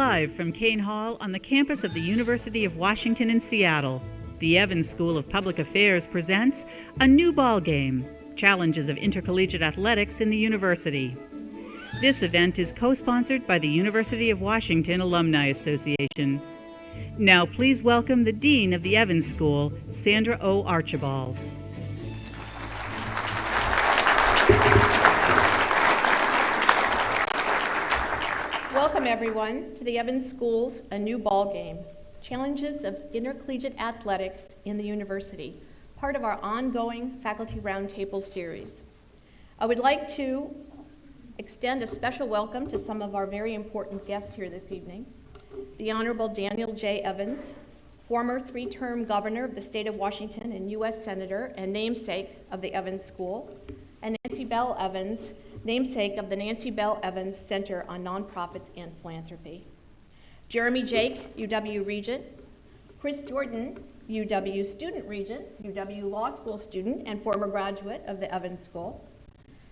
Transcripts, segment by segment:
live from Kane Hall on the campus of the University of Washington in Seattle. The Evans School of Public Affairs presents A New Ball Game, Challenges of Intercollegiate Athletics in the University. This event is co-sponsored by the University of Washington Alumni Association. Now please welcome the Dean of the Evans School, Sandra O. Archibald. Welcome everyone to the Evans School's A New Ball Game, Challenges of Intercollegiate Athletics in the University, part of our ongoing Faculty Roundtable series. I would like to extend a special welcome to some of our very important guests here this evening. The Honorable Daniel J. Evans, former three-term governor of the state of Washington and U.S. Senator and namesake of the Evans School, and Nancy Bell Evans, namesake of the Nancy Bell Evans Center on Nonprofits and Philanthropy. Jeremy Jake, UW Regent. Chris Jordan, UW Student Regent, UW Law School student and former graduate of the Evans School.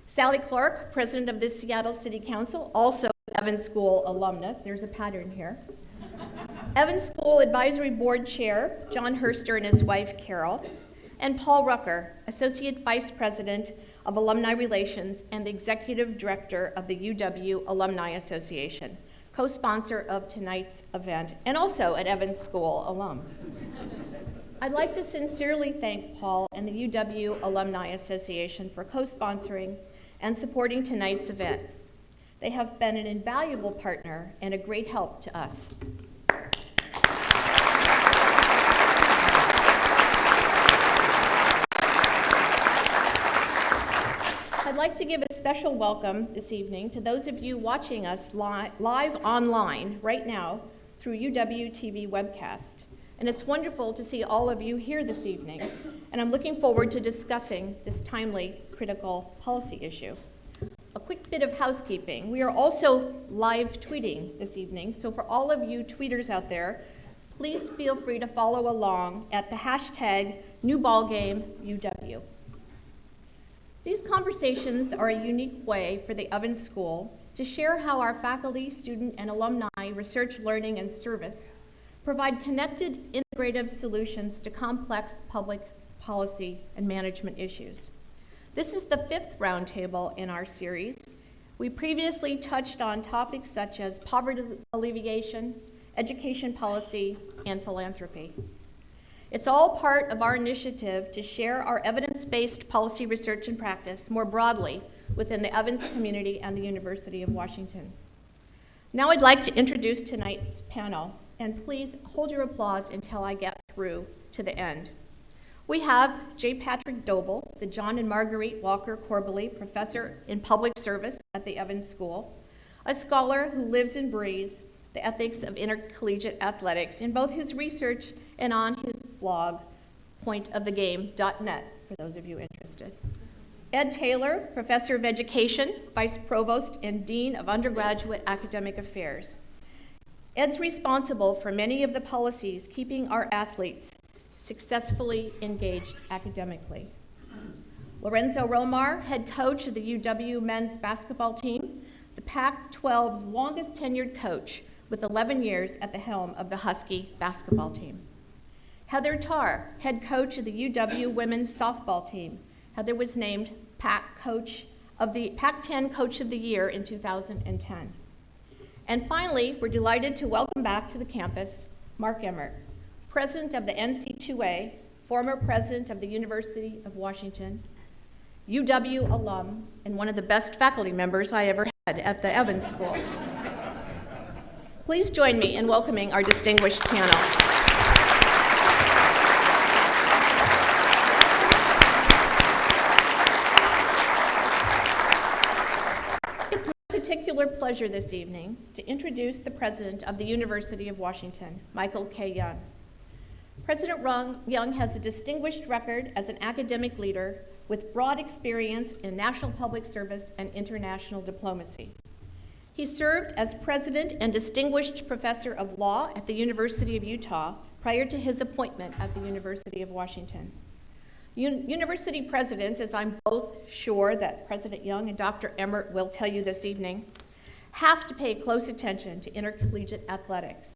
Sally Clark, President of the Seattle City Council, also Evans School alumnus. There's a pattern here. Evans School Advisory Board Chair, John Herster and his wife, Carol. And Paul Rucker, Associate Vice President of Alumni Relations and the Executive Director of the UW Alumni Association, co-sponsor of tonight's event, and also an Evans School alum. I'd like to sincerely thank Paul and the UW Alumni Association for co-sponsoring and supporting tonight's event. They have been an invaluable partner and a great help to us. I'd like to give a special welcome this evening to those of you watching us live online right now through UW TV webcast. And it's wonderful to see all of you here this evening, and I'm looking forward to discussing this timely, critical policy issue. A quick bit of housekeeping. We are also live tweeting this evening, so for all of you tweeters out there, please feel free to follow along at the hashtag NewBallGameUW. These conversations are a unique way for the Evans School to share how our faculty, student, and alumni research, learning, and service provide connected, integrative solutions to complex public policy and management issues. This is the fifth roundtable in our series. We previously touched on topics such as poverty alleviation, education policy, and philanthropy. It's all part of our initiative to share our evidence-based policy research and practice more broadly within the Evans community and the University of Washington. Now I'd like to introduce tonight's panel, and please hold your applause until I get through to the end. We have J. Patrick Dobel, the John and Marguerite Walker Corbally Professor in Public Service at the Evans School, a scholar who lives and breathes the ethics of intercollegiate athletics in both his research and on his blog, pointofthegame.net, for those of you interested. Ed Taylor, Professor of Education, Vice Provost, and Dean of Undergraduate Academic Affairs. Ed's responsible for many of the policies keeping our athletes successfully engaged academically. Lorenzo Romar, head coach of the UW men's basketball team, the Pac-12's longest tenured coach with 11 years at the helm of the Husky basketball team. Heather Tarr, head coach of the UW women's softball team. Heather was named Pac-10 Coach of the Year in 2010. And finally, we're delighted to welcome back to the campus Mark Emmert, president of the NCAA, former president of the University of Washington, UW alum, and one of the best faculty members I ever had at the Evans School. Please join me in welcoming our distinguished panel. It's my particular pleasure this evening to introduce the president of the University of Washington, Michael K. Young. President Young has a distinguished record as an academic leader with broad experience in national public service and international diplomacy. He served as president and distinguished professor of law at the University of Utah prior to his appointment at the University of Washington. University presidents, as I'm both sure that President Young and Dr. Emmert will tell you this evening, have to pay close attention to intercollegiate athletics.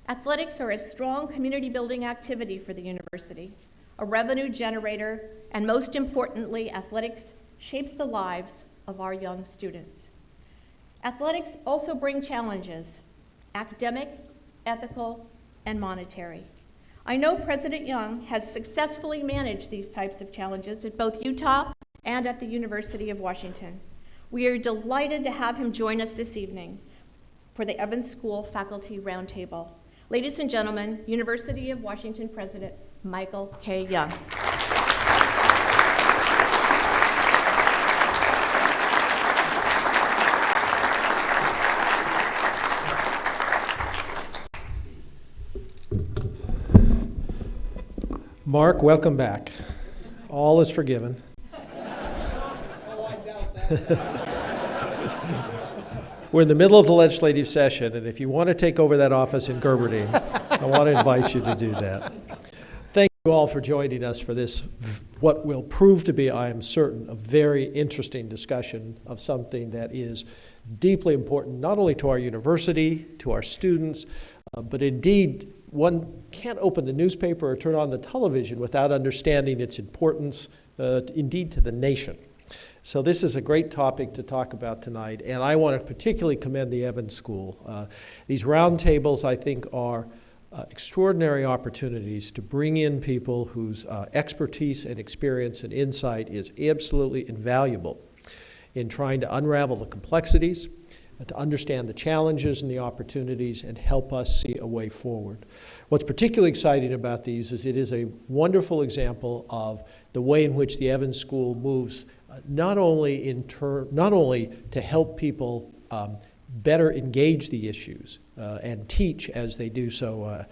Athletics are a strong community-building activity for the university, a revenue generator, and most importantly, athletics shapes the lives of our young students. Athletics also bring challenges, academic, ethical, and monetary. I know President Young has successfully managed these types of challenges at both Utah and at the University of Washington. We are delighted to have him join us this evening for the Evans School Faculty Roundtable. Ladies and gentlemen, University of Washington President Michael K. Young. Mark, welcome back. All is forgiven. We're in the middle of the legislative session, and if you want to take over that office in Gerberding, I want to invite you to do that. Thank you all for joining us for this, what will prove to be, I am certain, a very interesting discussion of something that is deeply important, not only to our university, to our students, but indeed, one can't open the newspaper or turn on the television without understanding its importance, indeed, to the nation. So this is a great topic to talk about tonight, and I want to particularly commend the Evans School. These roundtables, I think, are extraordinary opportunities to bring in people whose expertise and experience and insight is absolutely invaluable in trying to unravel the complexities, to understand the challenges and the opportunities, and help us see a way forward. What's particularly exciting about these is it is a wonderful example of the way in which the Evans School moves not only to help people better engage the issues and teach as they do so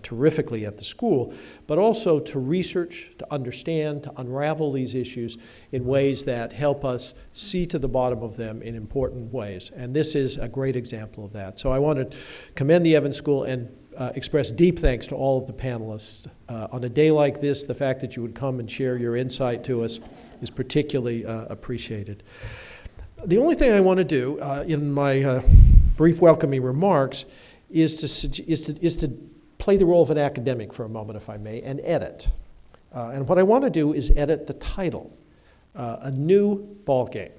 terrifically at the school, but also to research, to understand, to unravel these issues in ways that help us see to the bottom of them in important ways. And this is a great example of that. So I want to commend the Evans School and express deep thanks to all of the panelists. On a day like this, the fact that you would come and share your insight to us is particularly appreciated. The only thing I want to do in my brief welcoming remarks is to play the role of an academic for a moment, if I may, and edit. And what I want to do is edit the title, A New Ball Game.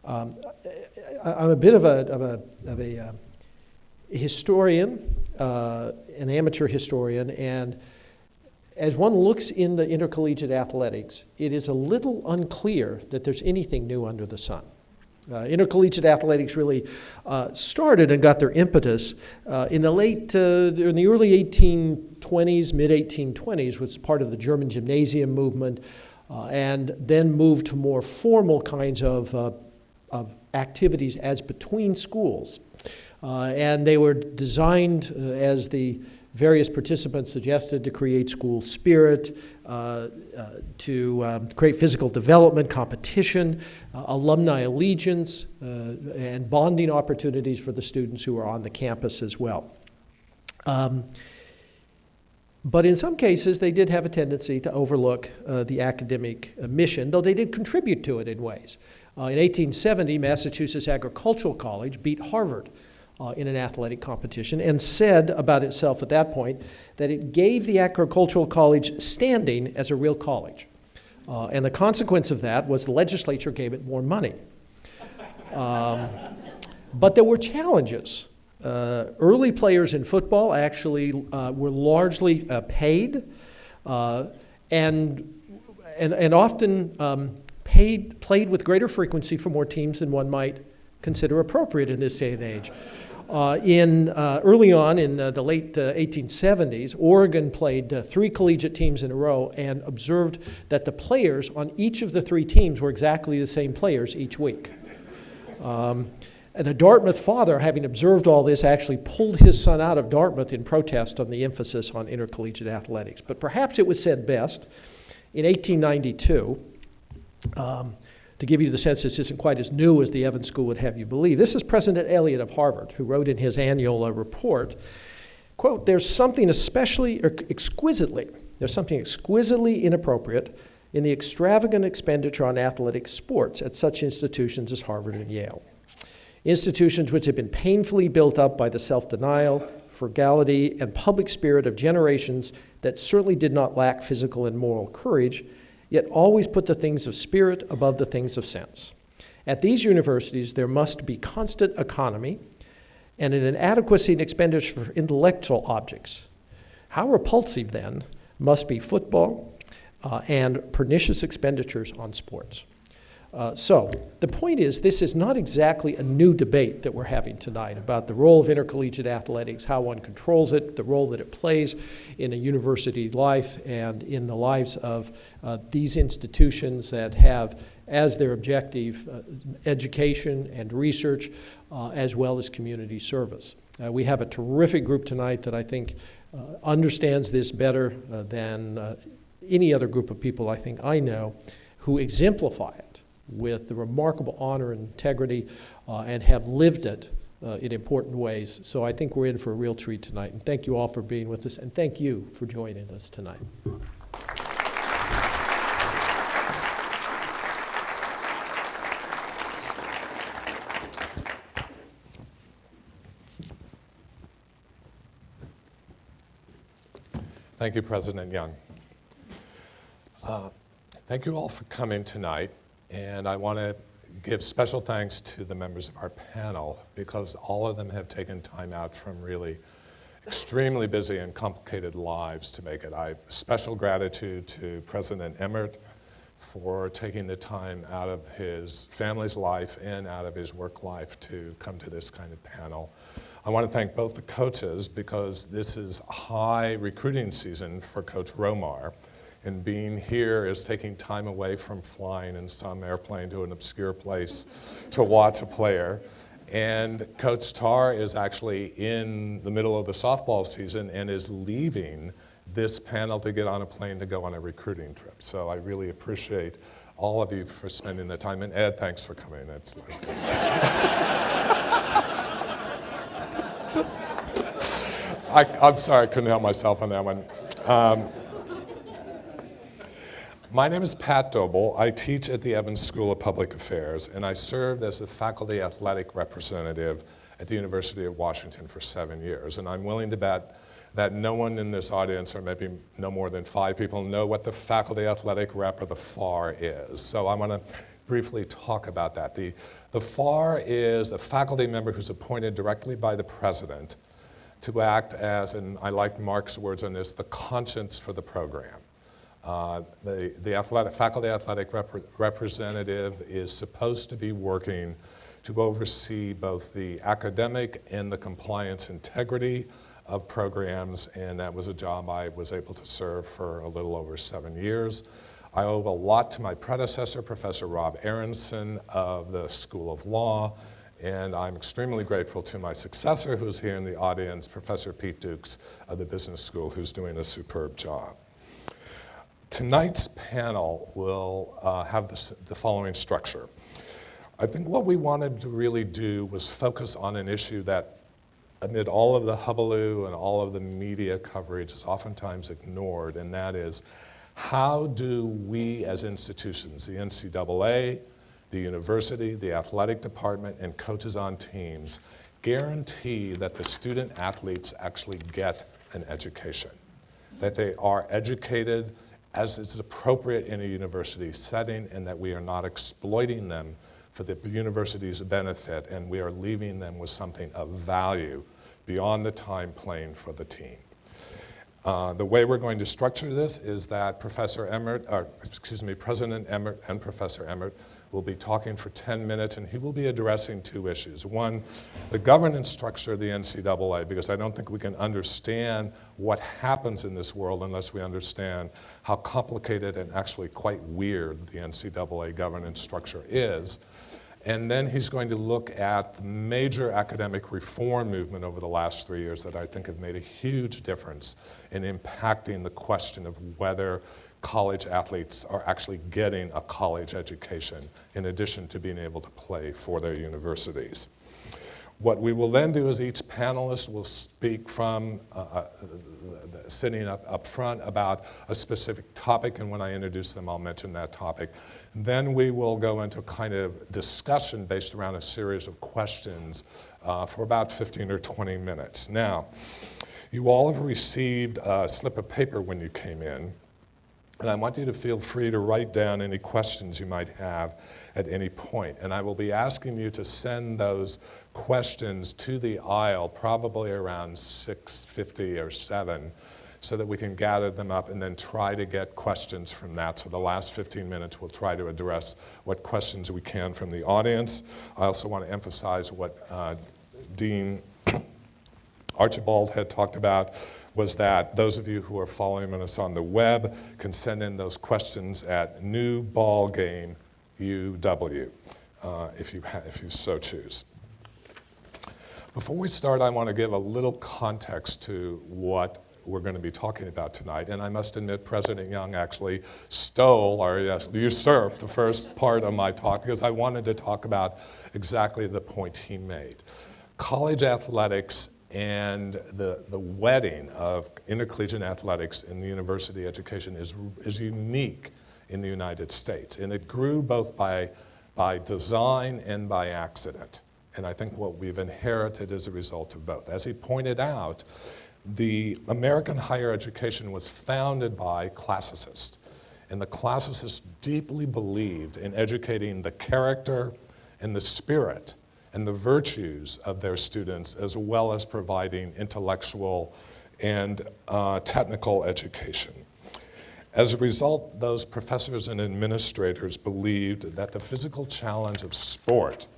I'm a bit of a historian, an amateur historian, and as one looks into intercollegiate athletics, it is a little unclear that there's anything new under the sun. Intercollegiate athletics really started and got their impetus in the early 1820s, mid-1820s, was part of the German gymnasium movement, and then moved to more formal kinds of activities as between schools. And they were designed, as the various participants suggested, to create school spirit, to create physical development, competition, alumni allegiance, and bonding opportunities for the students who are on the campus as well. But in some cases, they did have a tendency to overlook the academic mission, though they did contribute to it in ways. In 1870, Massachusetts Agricultural College beat Harvard in an athletic competition, and said about itself at that point that it gave the agricultural college standing as a real college. And the consequence of that was the legislature gave it more money. But there were challenges. Early players in football actually were largely paid and often played with greater frequency for more teams than one might consider appropriate in this day and age. Early on in the late 1870s, Oregon played 3 collegiate teams in a row and observed that the players on each of the 3 teams were exactly the same players each week. And a Dartmouth father, having observed all this, actually pulled his son out of Dartmouth in protest on the emphasis on intercollegiate athletics. But perhaps it was said best in 1892, to give you the sense this isn't quite as new as the Evans School would have you believe. This is President Eliot of Harvard, who wrote in his annual report, quote, there's something exquisitely inappropriate in the extravagant expenditure on athletic sports at such institutions as Harvard and Yale. institutions which have been painfully built up by the self-denial, frugality, and public spirit of generations that certainly did not lack physical and moral courage, yet always put the things of spirit above the things of sense. At these universities, there must be constant economy and an inadequacy in expenditure for intellectual objects. How repulsive, then, must be football and pernicious expenditures on sports. So the point is, this is not exactly a new debate that we're having tonight about the role of intercollegiate athletics, how one controls it, the role that it plays in a university life and in the lives of these institutions that have as their objective education and research as well as community service. We have a terrific group tonight that I think understands this better than any other group of people I think I know, who exemplify it with the remarkable honor and integrity and have lived it in important ways. So I think we're in for a real treat tonight. And thank you all for being with us, and thank you for joining us tonight. Thank you, President Young. Thank you all for coming tonight, and I want to give special thanks to the members of our panel because all of them have taken time out from really extremely busy and complicated lives to make it. Special gratitude to President Emmert for taking the time out of his family's life and out of his work life to come to this kind of panel. I want to thank both the coaches because this is high recruiting season for Coach Romar, and being here is taking time away from flying in some airplane to an obscure place to watch a player. And Coach Tarr is actually in the middle of the softball season and is leaving this panel to get on a plane to go on a recruiting trip. So I really appreciate all of you for spending the time. And Ed, thanks for coming. That's good. I'm sorry, I couldn't help myself on that one. My name is Pat Dobel. I teach at the Evans School of Public Affairs, and I served as the faculty athletic representative at the University of Washington for 7 years. And I'm willing to bet that no one in this audience, or maybe no more than 5 people, know what the faculty athletic rep, or the FAR, is. So I want to briefly talk about that. The FAR is a faculty member who's appointed directly by the president to act as, and I like Mark's words on this, the conscience for the program. The faculty athletic representative is supposed to be working to oversee both the academic and the compliance integrity of programs, and that was a job I was able to serve for a little over 7 years. I owe a lot to my predecessor, Professor Rob Aronson of the School of Law, and I'm extremely grateful to my successor, who's here in the audience, Professor Pete Dukes of the Business School, who's doing a superb job. Tonight's panel will have the following structure. I think what we wanted to really do was focus on an issue that, amid all of the hullabaloo and all of the media coverage, is oftentimes ignored, and that is, how do we as institutions, the NCAA, the university, the athletic department, and coaches on teams, guarantee that the student athletes actually get an education, that they are educated as is appropriate in a university setting, and that we are not exploiting them for the university's benefit, and we are leaving them with something of value beyond the time playing for the team. The way we're going to structure this is that President Emmert and Professor Emmert will be talking for 10 minutes, and he will be addressing 2 issues. One, the governance structure of the NCAA, because I don't think we can understand what happens in this world unless we understand how complicated and actually quite weird the NCAA governance structure is. And then he's going to look at the major academic reform movement over the last 3 years that I think have made a huge difference in impacting the question of whether college athletes are actually getting a college education in addition to being able to play for their universities. What we will then do is each panelist will speak from sitting up front about a specific topic, and when I introduce them, I'll mention that topic. Then we will go into a kind of discussion based around a series of questions for about 15 or 20 minutes. Now, you all have received a slip of paper when you came in, and I want you to feel free to write down any questions you might have at any point. And I will be asking you to send those questions to the aisle probably around 6:50 or 7, so that we can gather them up and then try to get questions from that. So the last 15 minutes we'll try to address what questions we can from the audience. I also want to emphasize what Dean Archibald had talked about, was that those of you who are following us on the web can send in those questions at New Ball Game UW, if you so choose. Before we start, I want to give a little context to what we're going to be talking about tonight. And I must admit, President Young actually usurped the first part of my talk, because I wanted to talk about exactly the point he made. College athletics and the wedding of intercollegiate athletics in the university education is unique in the United States. And it grew both by design and by accident. And I think what we've inherited is a result of both. As he pointed out, the American higher education was founded by classicists. And the classicists deeply believed in educating the character and the spirit and the virtues of their students, as well as providing intellectual and technical education. As a result, those professors and administrators believed that the physical challenge of sport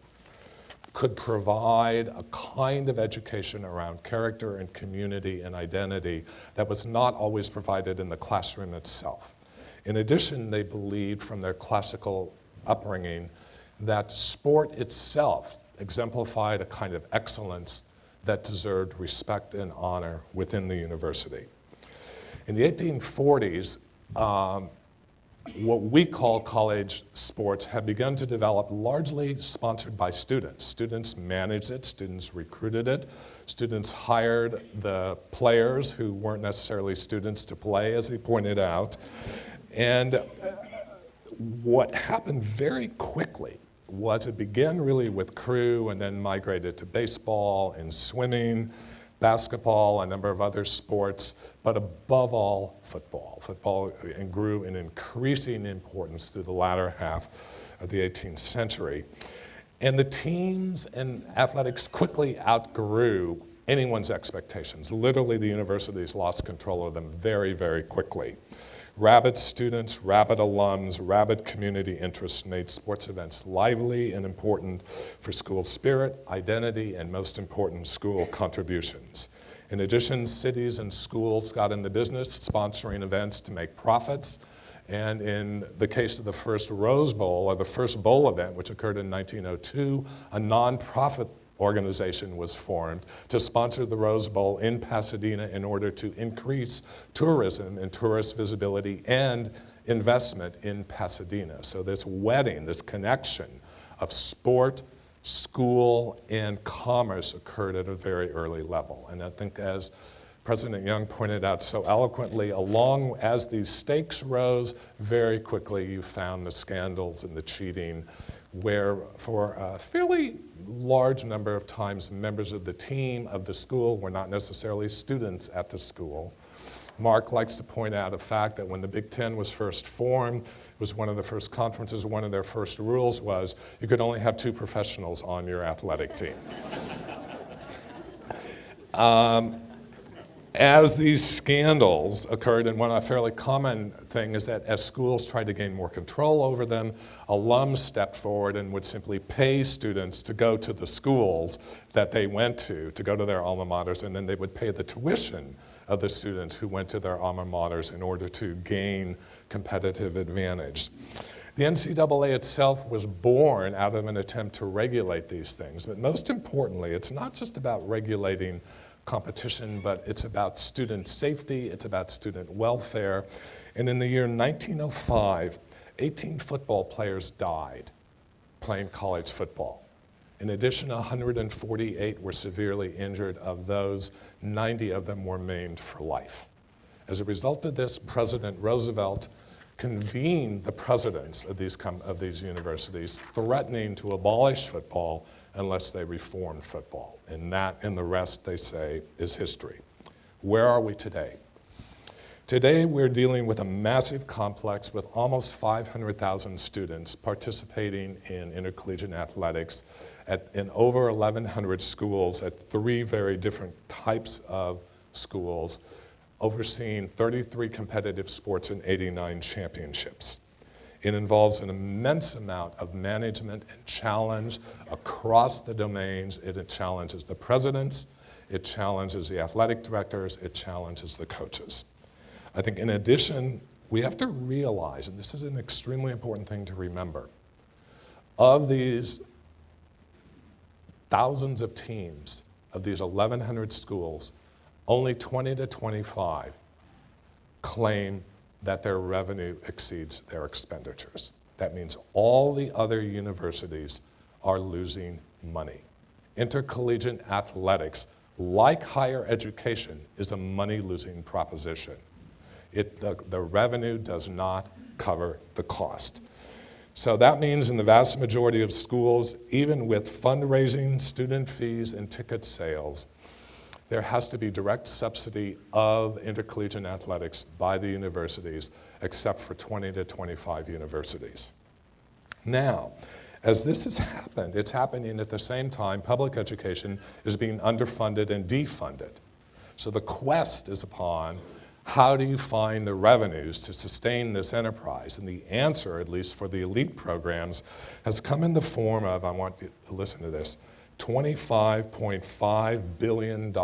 could provide a kind of education around character and community and identity that was not always provided in the classroom itself. In addition, they believed from their classical upbringing that sport itself exemplified a kind of excellence that deserved respect and honor within the university. In the 1840s, what we call college sports had begun to develop, largely sponsored by students. Students managed it, students recruited it, students hired the players who weren't necessarily students to play, as he pointed out. And what happened very quickly was it began really with crew and then migrated to baseball and swimming, basketball, a number of other sports, but above all, football. Football grew in increasing importance through the latter half of the 18th century. And the teams and athletics quickly outgrew anyone's expectations. Literally, the universities lost control of them very, very quickly. Rabid students, rabid alums, rabid community interests made sports events lively and important for school spirit, identity, and most important, school contributions. In addition, cities and schools got in the business sponsoring events to make profits. And in the case of the first Rose Bowl, or the first bowl event, which occurred in 1902, a nonprofit organization was formed to sponsor the Rose Bowl in Pasadena in order to increase tourism and tourist visibility and investment in Pasadena. So this wedding, this connection of sport, school, and commerce occurred at a very early level. And I think, as President Young pointed out so eloquently, along as these stakes rose, very quickly you found the scandals and the cheating, where for a fairly large number of times members of the team of the school were not necessarily students at the school. Mark likes to point out a fact that when the Big Ten was first formed, it was one of the first conferences, one of their first rules was you could only have 2 professionals on your athletic team. As these scandals occurred, and one fairly common thing is that as schools tried to gain more control over them, alums stepped forward and would simply pay students to go to the schools that they went to go to their alma maters, and then they would pay the tuition of the students who went to their alma maters in order to gain competitive advantage. The NCAA itself was born out of an attempt to regulate these things, but most importantly, it's not just about regulating competition, but it's about student safety, it's about student welfare. And in the year 1905, 18 football players died playing college football. In addition, 148 were severely injured. Of those, 90 of them were maimed for life. As a result of this, President Roosevelt convened the presidents of these universities, threatening to abolish football unless they reformed football. And that and the rest, they say, is history. Where are we today? Today, we're dealing with a massive complex with almost 500,000 students participating in intercollegiate athletics in over 1,100 schools at 3 very different types of schools, overseeing 33 competitive sports and 89 championships. It involves an immense amount of management and challenge across the domains. It challenges the presidents, it challenges the athletic directors, it challenges the coaches. I think in addition, we have to realize, and this is an extremely important thing to remember, of these thousands of teams, of these 1,100 schools, only 20 to 25 claim that their revenue exceeds their expenditures. That means all the other universities are losing money. Intercollegiate athletics, like higher education, is a money-losing proposition. The revenue does not cover the cost. So that means in the vast majority of schools, even with fundraising, student fees, and ticket sales, there has to be direct subsidy of intercollegiate athletics by the universities, except for 20 to 25 universities. Now, as this has happened, it's happening at the same time public education is being underfunded and defunded. So the quest is upon how do you find the revenues to sustain this enterprise? And the answer, at least for the elite programs, has come in the form of, I want you to listen to this, $25.5 billion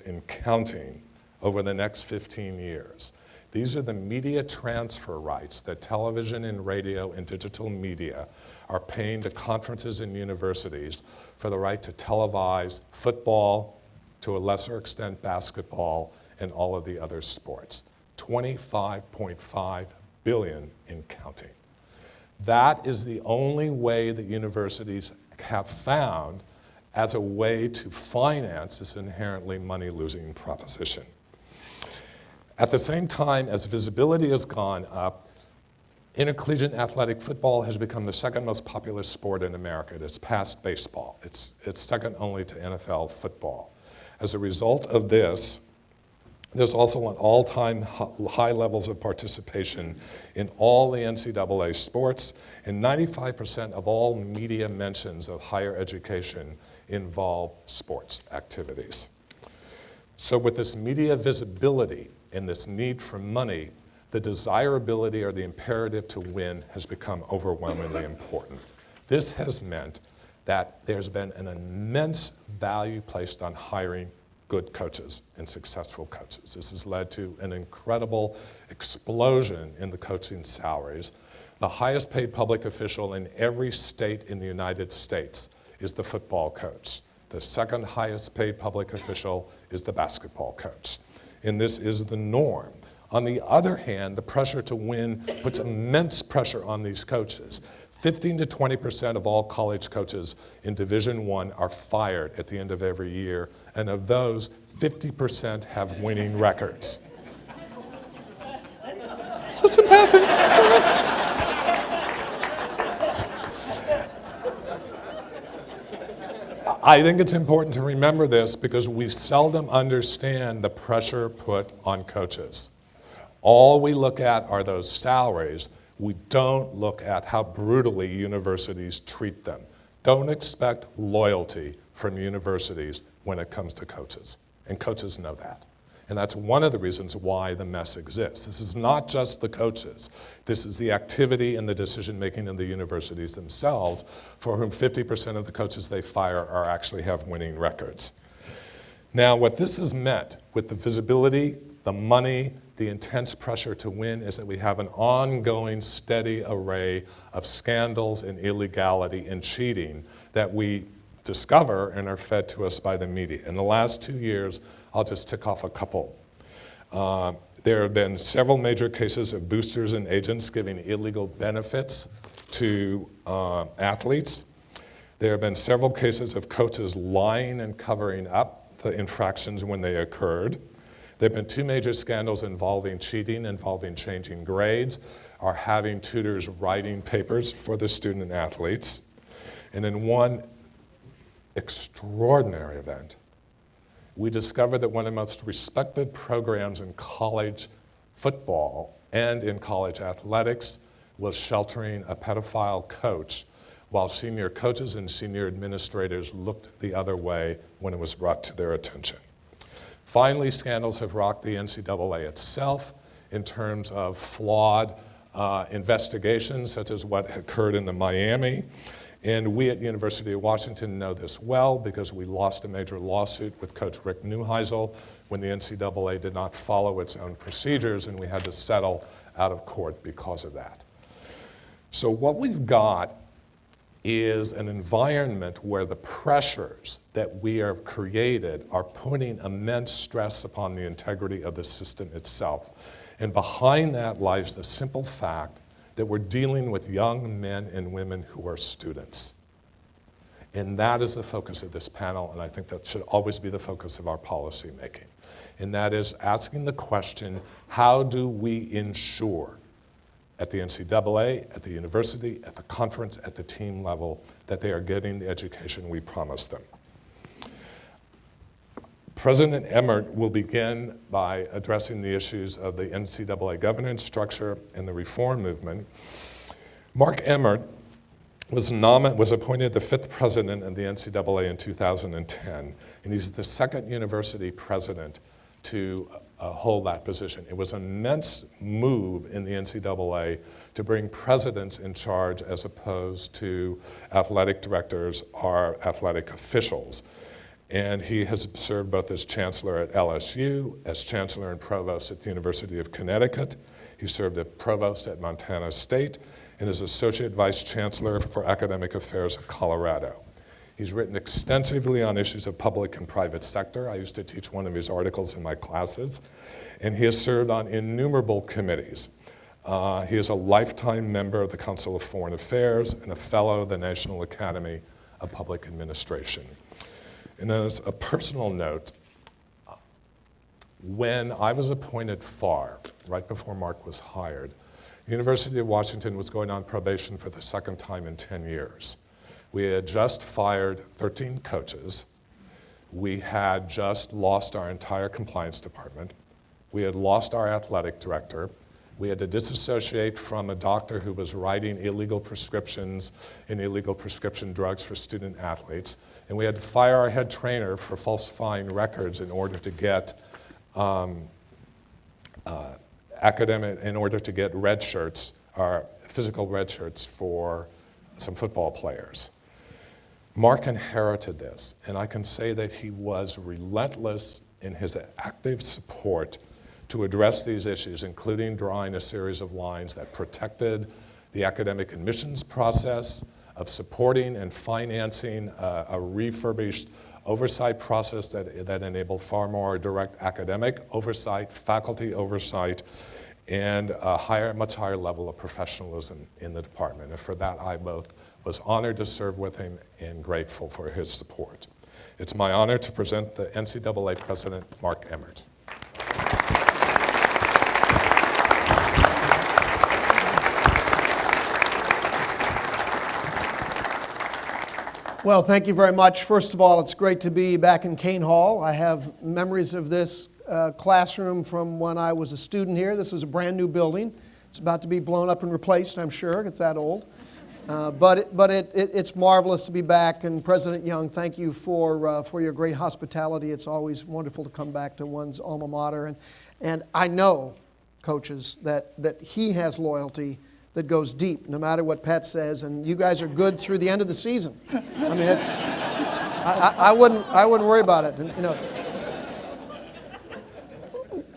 in counting over the next 15 years. These are the media transfer rights that television and radio and digital media are paying to conferences and universities for the right to televise football, to a lesser extent basketball, and all of the other sports. $25.5 billion in counting. That is the only way that universities have found as a way to finance this inherently money-losing proposition. At the same time, as visibility has gone up, intercollegiate athletic football has become the second most popular sport in America. It's passed baseball. It's second only to NFL football. As a result of this, there's also an all-time high levels of participation in all the NCAA sports, and 95% of all media mentions of higher education involve sports activities. So with this media visibility and this need for money, the desirability or the imperative to win has become overwhelmingly important. This has meant that there's been an immense value placed on hiring good coaches and successful coaches. This has led to an incredible explosion in the coaching salaries. The highest paid public official in every state in the United States is the football coach. The second highest paid public official is the basketball coach. And this is the norm. On the other hand, the pressure to win puts immense pressure on these coaches. 15 to 20% of all college coaches in Division I are fired at the end of every year, and of those, 50% have winning records. Just in passing. I think it's important to remember this because we seldom understand the pressure put on coaches. All we look at are those salaries. We don't look at how brutally universities treat them. Don't expect loyalty from universities when it comes to coaches, and coaches know that. And that's one of the reasons why the mess exists. This is not just the coaches. This is the activity and the decision-making in the universities themselves, for whom 50% of the coaches they fire actually have winning records. Now, what this has meant with the visibility, the money, the intense pressure to win is that we have an ongoing, steady array of scandals and illegality and cheating that we discover and are fed to us by the media. In the last 2 years, I'll just tick off a couple. There have been several major cases of boosters and agents giving illegal benefits to athletes. There have been several cases of coaches lying and covering up the infractions when they occurred. There have been 2 major scandals involving cheating, involving changing grades, or having tutors writing papers for the student athletes. And in one extraordinary event, we discovered that one of the most respected programs in college football and in college athletics was sheltering a pedophile coach while senior coaches and senior administrators looked the other way when it was brought to their attention. Finally, scandals have rocked the NCAA itself in terms of flawed investigations, such as what occurred in the Miami. And we at the University of Washington know this well because we lost a major lawsuit with Coach Rick Neuheisel when the NCAA did not follow its own procedures, and we had to settle out of court because of that. So what we've got is an environment where the pressures that we have created are putting immense stress upon the integrity of the system itself. And behind that lies the simple fact that we're dealing with young men and women who are students. And that is the focus of this panel, and I think that should always be the focus of our policy making. And that is asking the question, how do we ensure at the NCAA, at the university, at the conference, at the team level, that they are getting the education we promised them? President Emmert will begin by addressing the issues of the NCAA governance structure and the reform movement. Mark Emmert was appointed the 5th president of the NCAA in 2010, and he's the 2nd university president to hold that position. It was an immense move in the NCAA to bring presidents in charge as opposed to athletic directors or athletic officials. And he has served both as chancellor at LSU, as chancellor and provost at the University of Connecticut. He served as provost at Montana State and as associate vice chancellor for academic affairs at Colorado. He's written extensively on issues of public and private sector. I used to teach one of his articles in my classes. And he has served on innumerable committees. He is a lifetime member of the Council of Foreign Affairs and a fellow of the National Academy of Public Administration. And as a personal note, when I was appointed FAR, right before Mark was hired, the University of Washington was going on probation for the 2nd time in 10 years. We had just fired 13 coaches. We had just lost our entire compliance department. We had lost our athletic director. We had to disassociate from a doctor who was writing illegal prescriptions and illegal prescription drugs for student athletes. And we had to fire our head trainer for falsifying records in order to get red shirts, or physical red shirts for some football players. Mark inherited this, and I can say that he was relentless in his active support to address these issues, including drawing a series of lines that protected the academic admissions process, of supporting and financing a refurbished oversight process that enabled far more direct academic oversight, faculty oversight, and a much higher level of professionalism in the department. And for that, I both was honored to serve with him and grateful for his support. It's my honor to present the NCAA President, Mark Emmert. Well, thank you very much. First of all, it's great to be back in Kane Hall. I have memories of this classroom from when I was a student here. This was a brand new building. It's about to be blown up and replaced, I'm sure. It's that old. But it's marvelous to be back. And President Young, thank you for your great hospitality. It's always wonderful to come back to one's alma mater. And I know, coaches, that he has loyalty that goes deep, no matter what Pat says, and you guys are good through the end of the season. I mean, I wouldn't worry about it. You know.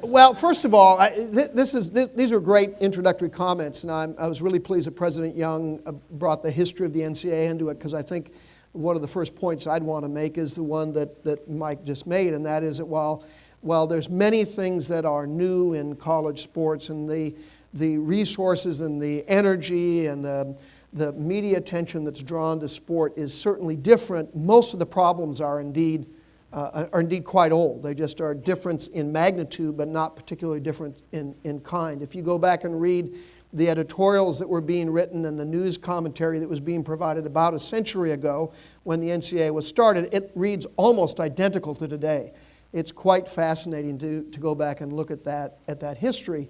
Well, first of all, these are great introductory comments, and I was really pleased that President Young brought the history of the NCAA into it, because I think one of the first points I'd want to make is the one that Mike just made, and that is that while there's many things that are new in college sports, and the resources and the energy and the media attention that's drawn to sport is certainly different. Most of the problems are indeed quite old. They just are different in magnitude, but not particularly different in kind. If you go back and read the editorials that were being written and the news commentary that was being provided about a century ago when the NCAA was started, it reads almost identical to today. It's quite fascinating to go back and look at that history.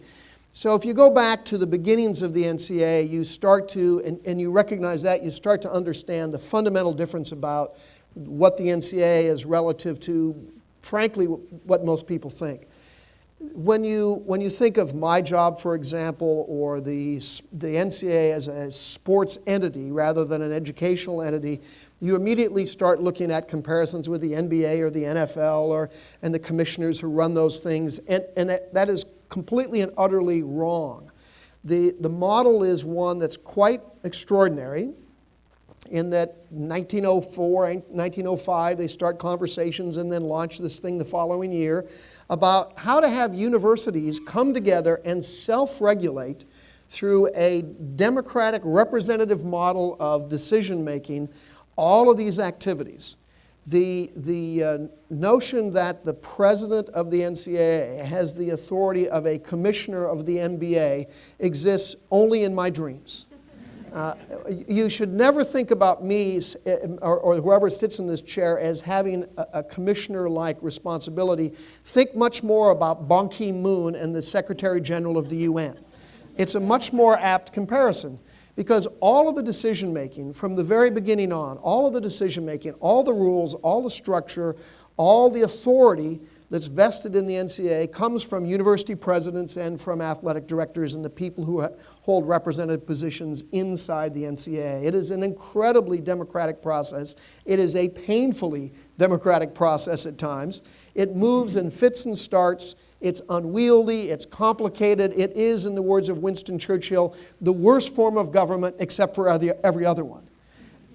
So if you go back to the beginnings of the NCAA, you start to, and you recognize that, you start to understand the fundamental difference about what the NCAA is relative to, frankly, what most people think. When you think of my job, for example, or the NCAA as a sports entity rather than an educational entity, you immediately start looking at comparisons with the NBA or the NFL and the commissioners who run those things, and that is completely and utterly wrong. The model is one that's quite extraordinary in that 1904, 1905, they start conversations and then launch this thing the following year about how to have universities come together and self-regulate through a democratic representative model of decision-making all of these activities. The notion that the president of the NCAA has the authority of a commissioner of the NBA exists only in my dreams. You should never think about me or whoever sits in this chair as having a commissioner-like responsibility. Think much more about Ban Ki-moon and the Secretary General of the UN. It's a much more apt comparison because all of the decision-making from the very beginning on, all of the decision-making, all the rules, all the structure, all the authority that's vested in the NCAA comes from university presidents and from athletic directors and the people who hold representative positions inside the NCAA. It is an incredibly democratic process. It is a painfully democratic process at times. It moves in fits and starts. It's unwieldy. It's complicated. It is, in the words of Winston Churchill, the worst form of government except for every other one.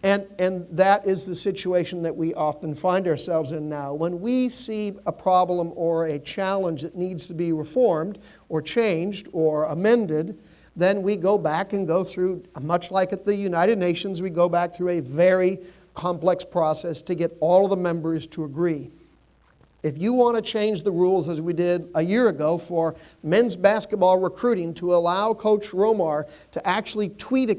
And that is the situation that we often find ourselves in now. When we see a problem or a challenge that needs to be reformed or changed or amended, then we go back and go through, much like at the United Nations, we go back through a very complex process to get all of the members to agree. If you want to change the rules as we did a year ago for men's basketball recruiting to allow Coach Romar to actually tweet a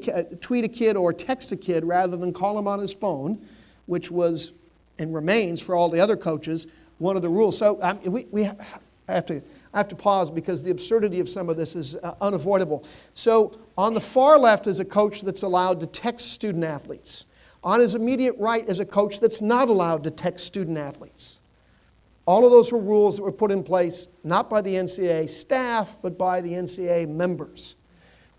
kid or text a kid rather than call him on his phone, which was and remains for all the other coaches one of the rules. So I have to pause because the absurdity of some of this is unavoidable. So on the far left is a coach that's allowed to text student athletes. On his immediate right is a coach that's not allowed to text student athletes. All of those were rules that were put in place, not by the NCAA staff, but by the NCAA members.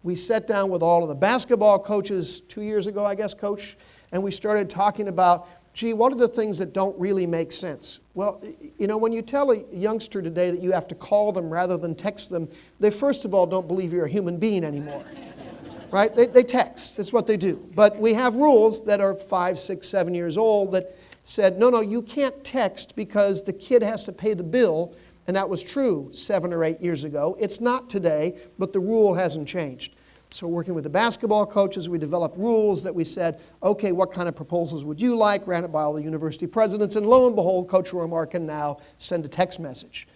We sat down with all of the basketball coaches 2 years ago, I guess, Coach, and we started talking about, gee, what are the things that don't really make sense? Well, you know, when you tell a youngster today that you have to call them rather than text them, they first of all don't believe you're a human being anymore. Right? They text. That's what they do. But we have rules that are 5, 6, 7 years old that said, no, you can't text because the kid has to pay the bill, and that was true 7 or 8 years ago. It's not today, but the rule hasn't changed. So working with the basketball coaches, we developed rules that we said, okay, what kind of proposals would you like? Ran it by all the university presidents, and lo and behold, Coach Romar can now send a text message.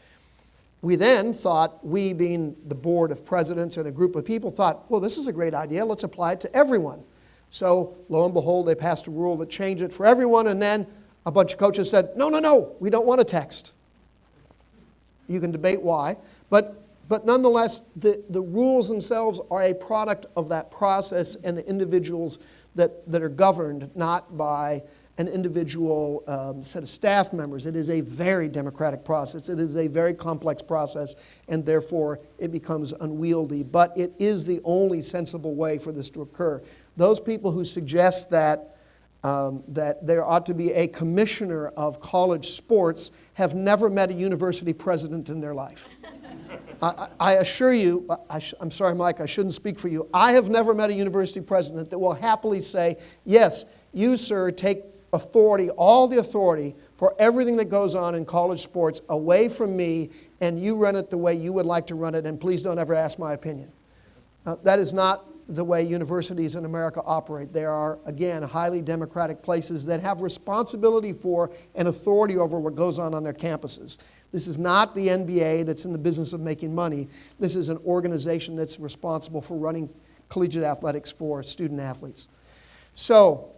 We then thought, we being the board of presidents and a group of people thought, well, this is a great idea. Let's apply it to everyone. So lo and behold, they passed a rule that changed it for everyone, and then a bunch of coaches said, no, we don't want to text. You can debate why, but nonetheless, the rules themselves are a product of that process and the individuals that are governed, not by an individual set of staff members. It is a very democratic process. It is a very complex process, and therefore it becomes unwieldy. But it is the only sensible way for this to occur. Those people who suggest that there ought to be a commissioner of college sports have never met a university president in their life. I assure you, I'm sorry, Mike, I shouldn't speak for you. I have never met a university president that will happily say, yes, you, sir, take authority, all the authority for everything that goes on in college sports away from me, and you run it the way you would like to run it, and please don't ever ask my opinion. That is not the way universities in America operate. They are, again, highly democratic places that have responsibility for and authority over what goes on their campuses. This is not the NBA that's in the business of making money. This is an organization that's responsible for running collegiate athletics for student athletes. So,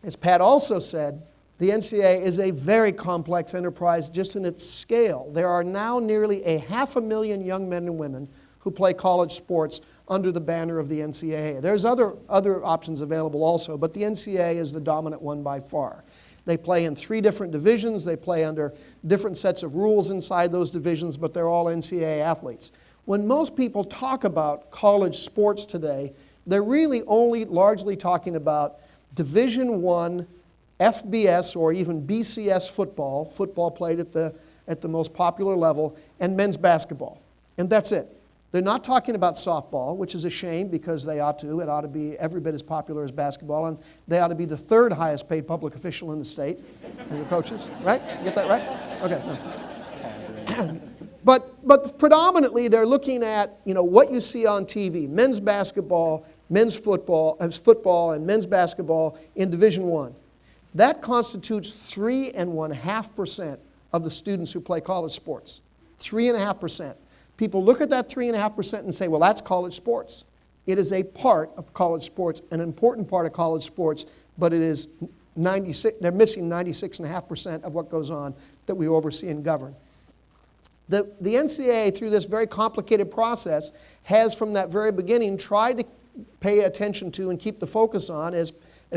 as Pat also said, the NCAA is a very complex enterprise just in its scale. There are now nearly 500,000 young men and women who play college sports under the banner of the NCAA. There's other options available also, but the NCAA is the dominant one by far. They play in 3 different divisions. They play under different sets of rules inside those divisions, but they're all NCAA athletes. When most people talk about college sports today, they're really only largely talking about Division I FBS or even BCS football played at the most popular level, and men's basketball. And that's it. They're not talking about softball, which is a shame because they ought to. It ought to be every bit as popular as basketball, and they ought to be the 3rd highest paid public official in the state, and the coaches, right? You get that right? Okay. No. But predominantly they're looking at, what you see on TV, men's basketball, men's football, and men's basketball in Division I. That constitutes 3.5% of the students who play college sports. 3.5%. People look at that 3.5% and say, well, that's college sports. It is a part of college sports, an important part of college sports, but it is they're missing 96.5% of what goes on that we oversee and govern. The NCAA, through this very complicated process, has from that very beginning tried to pay attention to and keep the focus on, as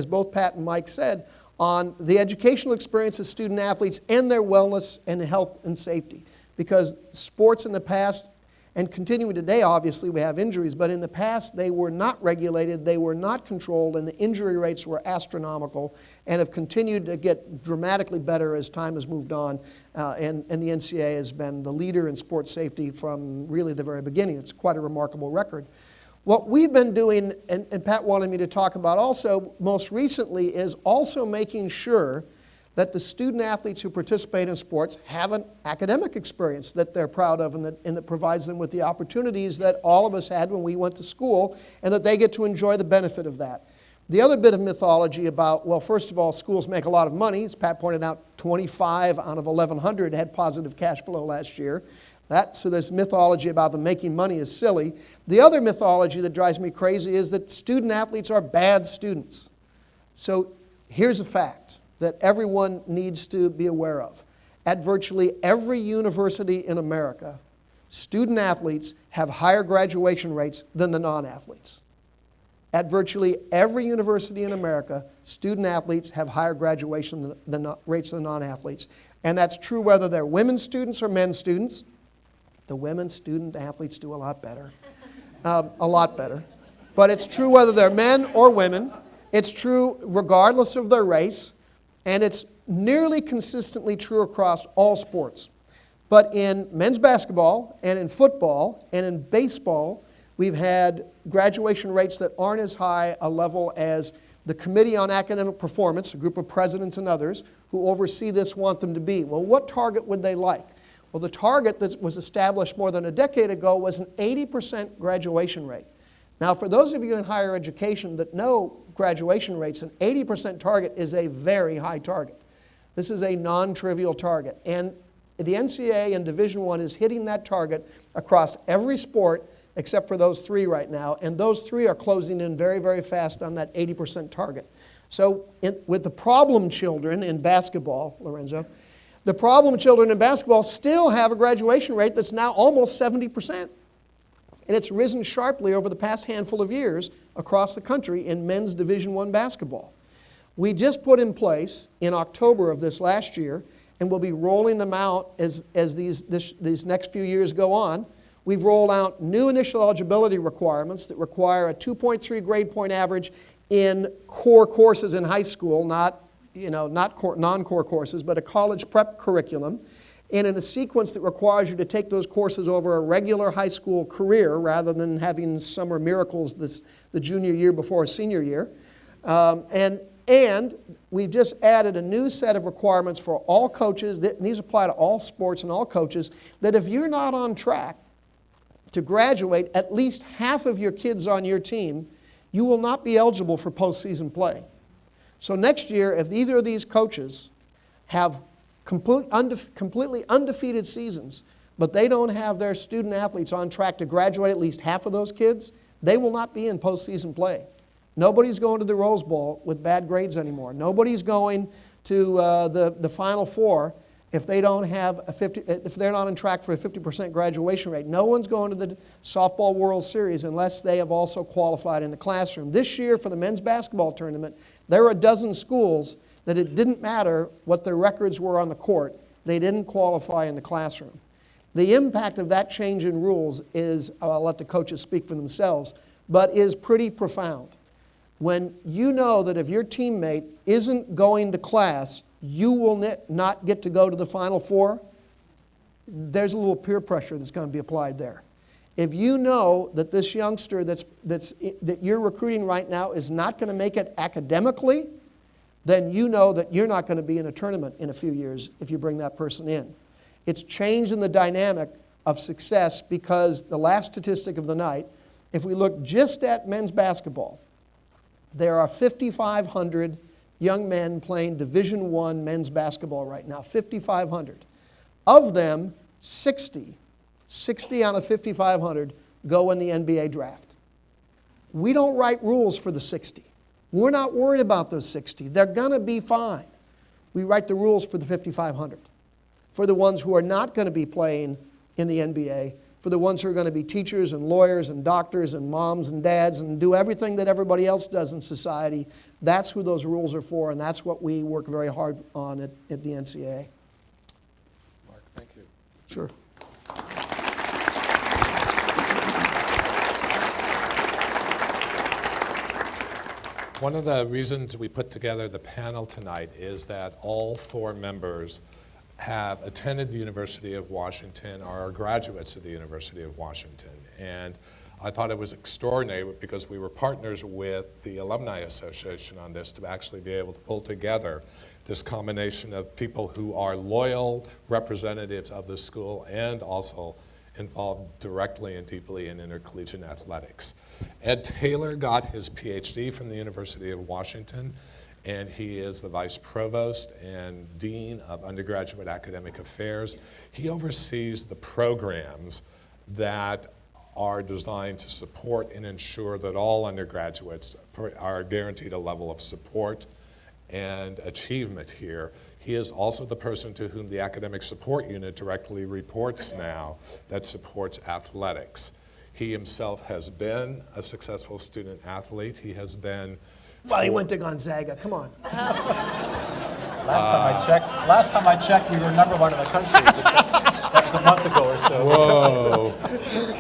both Pat and Mike said, on the educational experience of student athletes and their wellness and health and safety. Because sports in the past, and continuing today, obviously, we have injuries, but in the past, they were not regulated, they were not controlled, and the injury rates were astronomical and have continued to get dramatically better as time has moved on. And the NCAA has been the leader in sports safety from really the very beginning. It's quite a remarkable record. What we've been doing, and Pat wanted me to talk about also most recently, is also making sure that the student athletes who participate in sports have an academic experience that they're proud of and that provides them with the opportunities that all of us had when we went to school, and that they get to enjoy the benefit of that. The other bit of mythology about, well, first of all, schools make a lot of money. As Pat pointed out, 25 out of 1,100 had positive cash flow last year. So this mythology about them making money is silly. The other mythology that drives me crazy is that student athletes are bad students. So here's a fact that everyone needs to be aware of. At virtually every university in America, student athletes have higher graduation rates than the non-athletes. At virtually every university in America, student athletes have higher graduation rates than non-athletes. And that's true whether they're women's students or men's students. The women student athletes do a lot better. A lot better. But it's true whether they're men or women. It's true regardless of their race. And it's nearly consistently true across all sports. But in men's basketball and in football and in baseball, we've had graduation rates that aren't as high a level as the Committee on Academic Performance, a group of presidents and others who oversee this, want them to be. Well, what target would they like? Well, the target that was established more than a decade ago was an 80% graduation rate. Now, for those of you in higher education that know graduation rates, an 80% target is a very high target. This is a non-trivial target. And the NCAA in Division I is hitting that target across every sport except for those 3 right now. And those 3 are closing in very, very fast on that 80% target. So with the problem children in basketball, Lorenzo, the problem children in basketball still have a graduation rate that's now almost 70%. And it's risen sharply over the past handful of years across the country in men's Division I basketball. We just put in place in October of this last year, and we'll be rolling them out as these next few years go on. We've rolled out new initial eligibility requirements that require a 2.3 grade point average in core courses in high school, not non-core courses, but a college prep curriculum, and in a sequence that requires you to take those courses over a regular high school career rather than having summer miracles the junior year before senior year. And we've just added a new set of requirements for all coaches. These apply to all sports and all coaches, that if you're not on track to graduate at least half of your kids on your team you will not be eligible for postseason play. So next year, if either of these coaches have completely undefeated seasons, but they don't have their student athletes on track to graduate at least half of those kids, they will not be in postseason play. Nobody's going to the Rose Bowl with bad grades anymore. Nobody's going to the Final Four if they don't have if they're not on track for a 50% graduation rate. No one's going to the Softball World Series unless they have also qualified in the classroom. This year for the men's basketball tournament, there are a dozen schools that it didn't matter what their records were on the court. They didn't qualify in the classroom. The impact of that change in rules is, I'll let the coaches speak for themselves, but is pretty profound. When you know that if your teammate isn't going to class, you will not get to go to the Final Four, there's a little peer pressure that's going to be applied there. If you know that this youngster that you're recruiting right now is not going to make it academically, then you know that you're not going to be in a tournament in a few years if you bring that person in. It's changing the dynamic of success because the last statistic of the night, if we look just at men's basketball, there are 5,500 young men playing Division I men's basketball right now, 5,500. Of them, 60 out of 5,500 go in the NBA draft. We don't write rules for the 60. We're not worried about those 60. They're going to be fine. We write the rules for the 5,500, for the ones who are not going to be playing in the NBA, for the ones who are going to be teachers and lawyers and doctors and moms and dads and do everything that everybody else does in society. That's who those rules are for, and that's what we work very hard on at the NCAA. Mark, thank you. Sure. One of the reasons we put together the panel tonight is that all four members have attended the University of Washington or are graduates of the University of Washington. And I thought it was extraordinary because we were partners with the Alumni Association on this to actually be able to pull together this combination of people who are loyal representatives of the school and also involved directly and deeply in intercollegiate athletics. Ed Taylor got his PhD from the University of Washington, and he is the Vice Provost and Dean of Undergraduate Academic Affairs. He oversees the programs that are designed to support and ensure that all undergraduates are guaranteed a level of support and achievement here. He is also the person to whom the Academic Support Unit directly reports now that supports athletics. He himself has been a successful student athlete. He has been... Well, he went to Gonzaga. Come on. Last time I checked, we were number one in the country. That was a month ago or so. Whoa.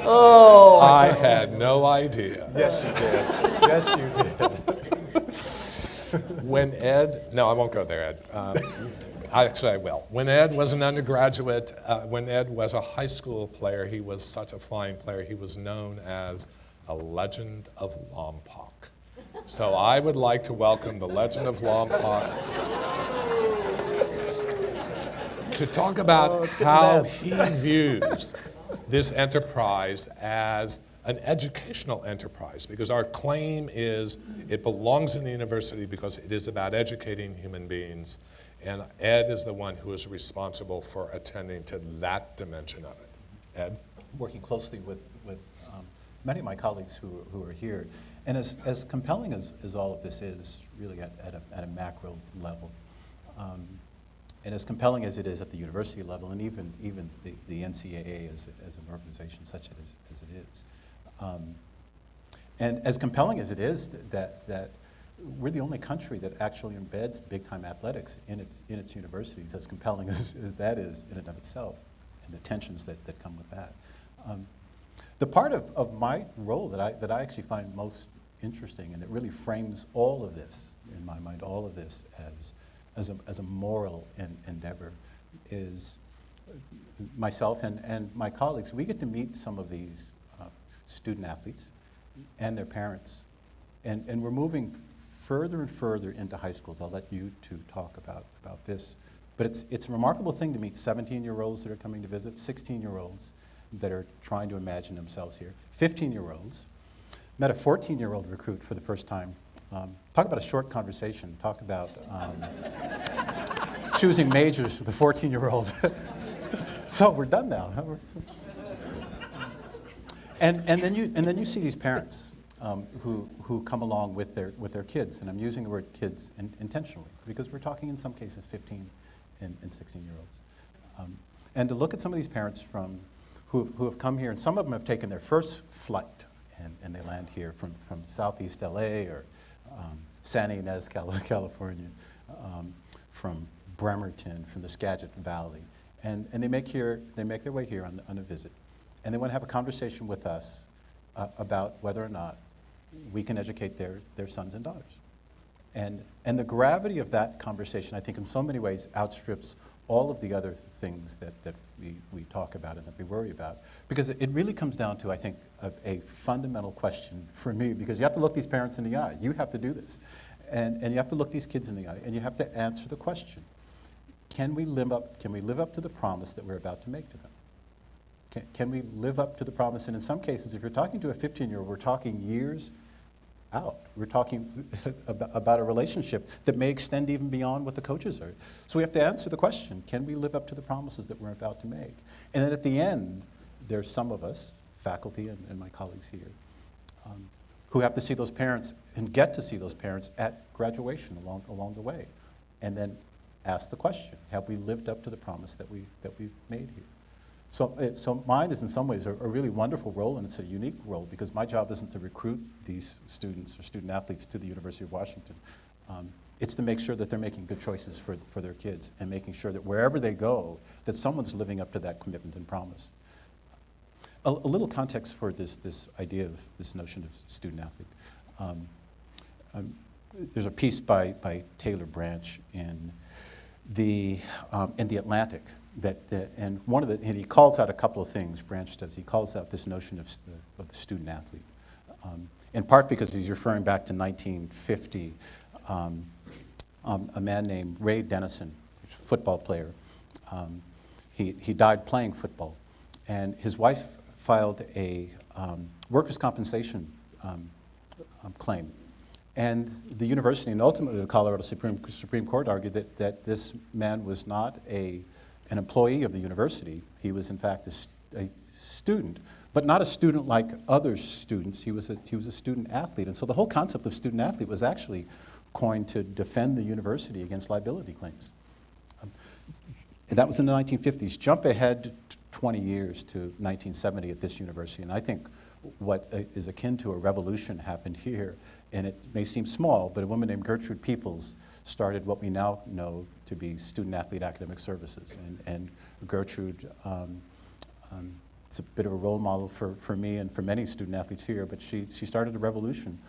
Oh. I had no idea. Yes, you did. Yes, you did. When Ed, no, I won't go there, Ed. Actually, I will. When Ed was an undergraduate, when Ed was a high school player, he was such a fine player. He was known as a legend of Lompoc. So I would like to welcome the legend of Lompoc to talk about how he views this enterprise as an educational enterprise, because our claim is it belongs in the university because it is about educating human beings, and Ed is the one who is responsible for attending to that dimension of it. Ed? Working closely with many of my colleagues who are here, and as compelling as all of this is, really at a macro level, and as compelling as it is at the university level, and even the NCAA as an organization such as it is, and as compelling as it is that we're the only country that actually embeds big-time athletics in its universities, as compelling as that is in and of itself, and the tensions that come with that. The part of my role that I actually find most interesting, and it really frames all of this, in my mind, all of this as a moral endeavor, is myself and my colleagues, we get to meet some of these student athletes and their parents, and we're moving further and further into high schools. I'll let you two talk about this, but it's a remarkable thing to meet 17-year-olds that are coming to visit, 16-year-olds that are trying to imagine themselves here, 15-year-olds met a 14-year-old recruit for the first time. Talk about a short conversation. Talk about choosing majors for the 14-year-old. So we're done now. And then you see these parents who come along with their kids, and I'm using the word kids intentionally because we're talking in some cases 15 and 16-year-olds. And to look at some of these parents who have come here, and some of them have taken their first flight, and they land here from Southeast LA or Santa Ynez, California, from Bremerton, from the Skagit Valley, and they make their way here on a visit, and they want to have a conversation with us about whether or not we can educate their sons and daughters. And the gravity of that conversation, I think in so many ways outstrips all of the other things that we talk about and that we worry about. Because it really comes down to, I think, a fundamental question for me, because you have to look these parents in the eye. You have to do this. And you have to look these kids in the eye, and you have to answer the question, can we live up to the promise that we're about to make to them? Can we live up to the promise? And in some cases, if you're talking to a 15-year-old, we're talking years out. We're talking about a relationship that may extend even beyond what the coaches are. So we have to answer the question, can we live up to the promises that we're about to make? And then at the end, there's some of us, faculty and my colleagues here, who have to see those parents and get to see those parents at graduation along the way. And then ask the question, have we lived up to the promise that we've made here? So mine is in some ways a really wonderful role, and it's a unique role because my job isn't to recruit these students or student athletes to the University of Washington. It's to make sure that they're making good choices for their kids and making sure that wherever they go, that someone's living up to that commitment and promise. A little context for this idea of this notion of student athlete. There's a piece by Taylor Branch in the Atlantic and he calls out a couple of things. Branch does. He calls out this notion of the student athlete, in part because he's referring back to 1950. A man named Ray Dennison, a football player, he died playing football, and his wife filed a workers' compensation claim. And the university and ultimately the Colorado Supreme Court argued that this man was not an employee of the university. He was in fact a student, but not a student like other students. He was a student athlete. And so the whole concept of student athlete was actually coined to defend the university against liability claims. And that was in the 1950s. Jump ahead 20 years to 1970 at this university, and I think what is akin to a revolution happened here. And it may seem small, but a woman named Gertrude Peoples started what we now know to be Student Athlete Academic Services. And Gertrude, it's a bit of a role model for me and for many student athletes here, but she started a revolution.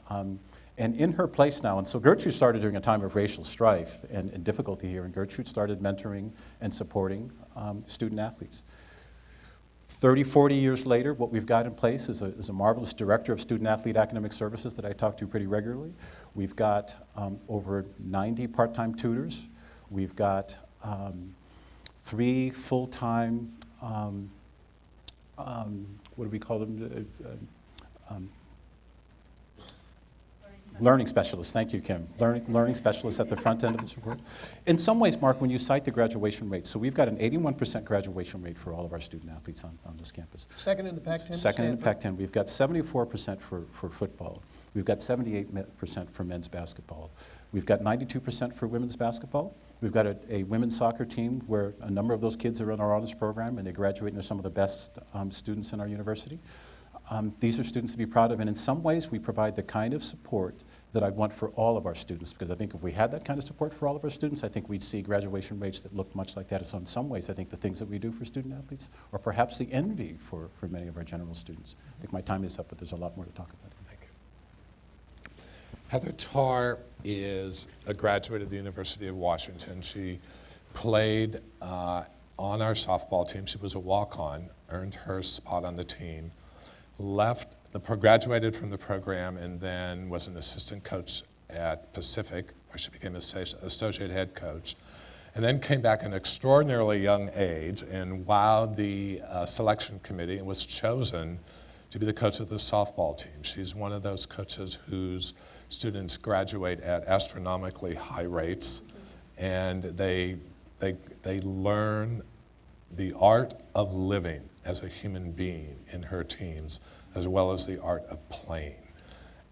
And in her place now, and so Gertrude started during a time of racial strife and difficulty here, and Gertrude started mentoring and supporting student athletes. 30, 40 years later, what we've got in place is a marvelous director of Student Athlete Academic Services that I talk to pretty regularly. We've got over 90 part-time tutors. We've got 3 full-time, what do we call them? Learning specialists, thank you, Kim. Learning specialists at the front end of this report. In some ways, Mark, when you cite the graduation rate, so we've got an 81% graduation rate for all of our student athletes on this campus. Second in the Pac-10? Second in the Pac-10. We've got 74% for football. We've got 78% for men's basketball. We've got 92% for women's basketball. We've got a women's soccer team where a number of those kids are in our honors program and they graduate and they're some of the best students in our university. These are students to be proud of, and in some ways we provide the kind of support that I want for all of our students, because I think if we had that kind of support for all of our students, I think we'd see graduation rates that look much like that. So in some ways, I think the things that we do for student athletes are perhaps the envy for many of our general students. I think my time is up, but there's a lot more to talk about. Thank you. Heather Tarr is a graduate of the University of Washington. She played on our softball team. She was a walk-on, earned her spot on the team, graduated from the program, and then was an assistant coach at Pacific, where she became associate head coach, and then came back at an extraordinarily young age and wowed the selection committee and was chosen to be the coach of the softball team. She's one of those coaches whose students graduate at astronomically high rates, and they learn the art of living as a human being in her teams, as well as the art of playing.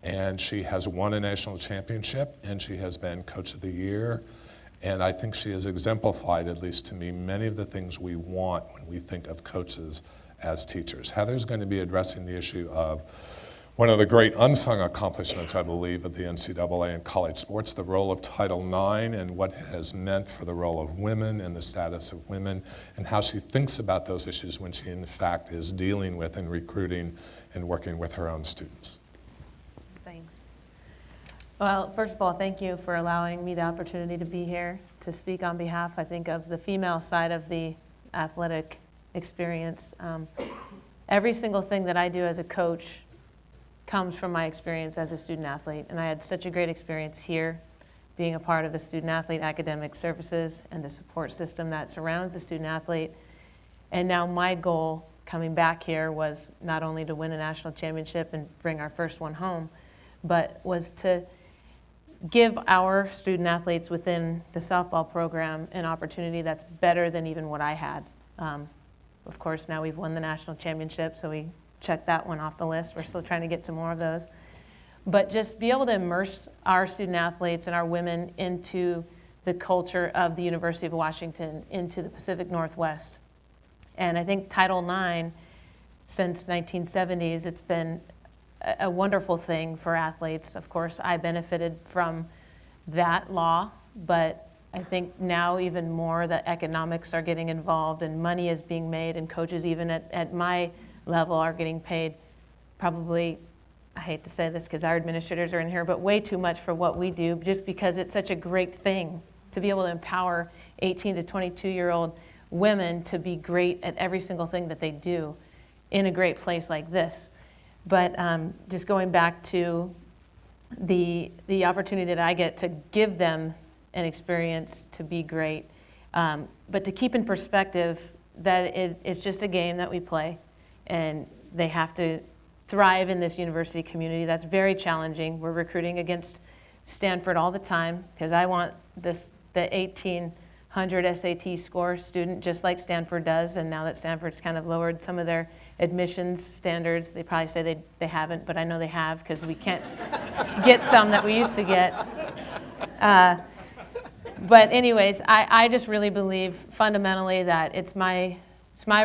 And she has won a national championship, and she has been Coach of the Year. And I think she has exemplified, at least to me, many of the things we want when we think of coaches as teachers. Heather's going to be addressing the issue of one of the great unsung accomplishments, I believe, of the NCAA in college sports, the role of Title IX and what it has meant for the role of women and the status of women, and how she thinks about those issues when she, in fact, is dealing with and recruiting and working with her own students. Thanks. Well, first of all, thank you for allowing me the opportunity to be here to speak on behalf, I think, of the female side of the athletic experience. Every single thing that I do as a coach comes from my experience as a student athlete, and I had such a great experience here being a part of the student athlete academic services and the support system that surrounds the student athlete. And now my goal coming back here was not only to win a national championship and bring our first one home, but was to give our student athletes within the softball program an opportunity that's better than even what I had. Of course, now we've won the national championship, so we check that one off the list. We're still trying to get some more of those. But just be able to immerse our student athletes and our women into the culture of the University of Washington, into the Pacific Northwest. And I think Title IX, since 1970s, it's been a wonderful thing for athletes. Of course, I benefited from that law, but I think now even more the economics are getting involved and money is being made, and coaches even at my level are getting paid probably, I hate to say this because our administrators are in here, but way too much for what we do, just because it's such a great thing to be able to empower 18 to 22-year-old women to be great at every single thing that they do in a great place like this. But just going back to the opportunity that I get to give them an experience to be great, but to keep in perspective that it's just a game that we play, and they have to thrive in this university community. That's very challenging. We're recruiting against Stanford all the time because I want the 1800 SAT score student just like Stanford does, and now that Stanford's kind of lowered some of their admissions standards, they probably say they haven't, but I know they have because we can't get some that we used to get. But anyways, I just really believe fundamentally that it's my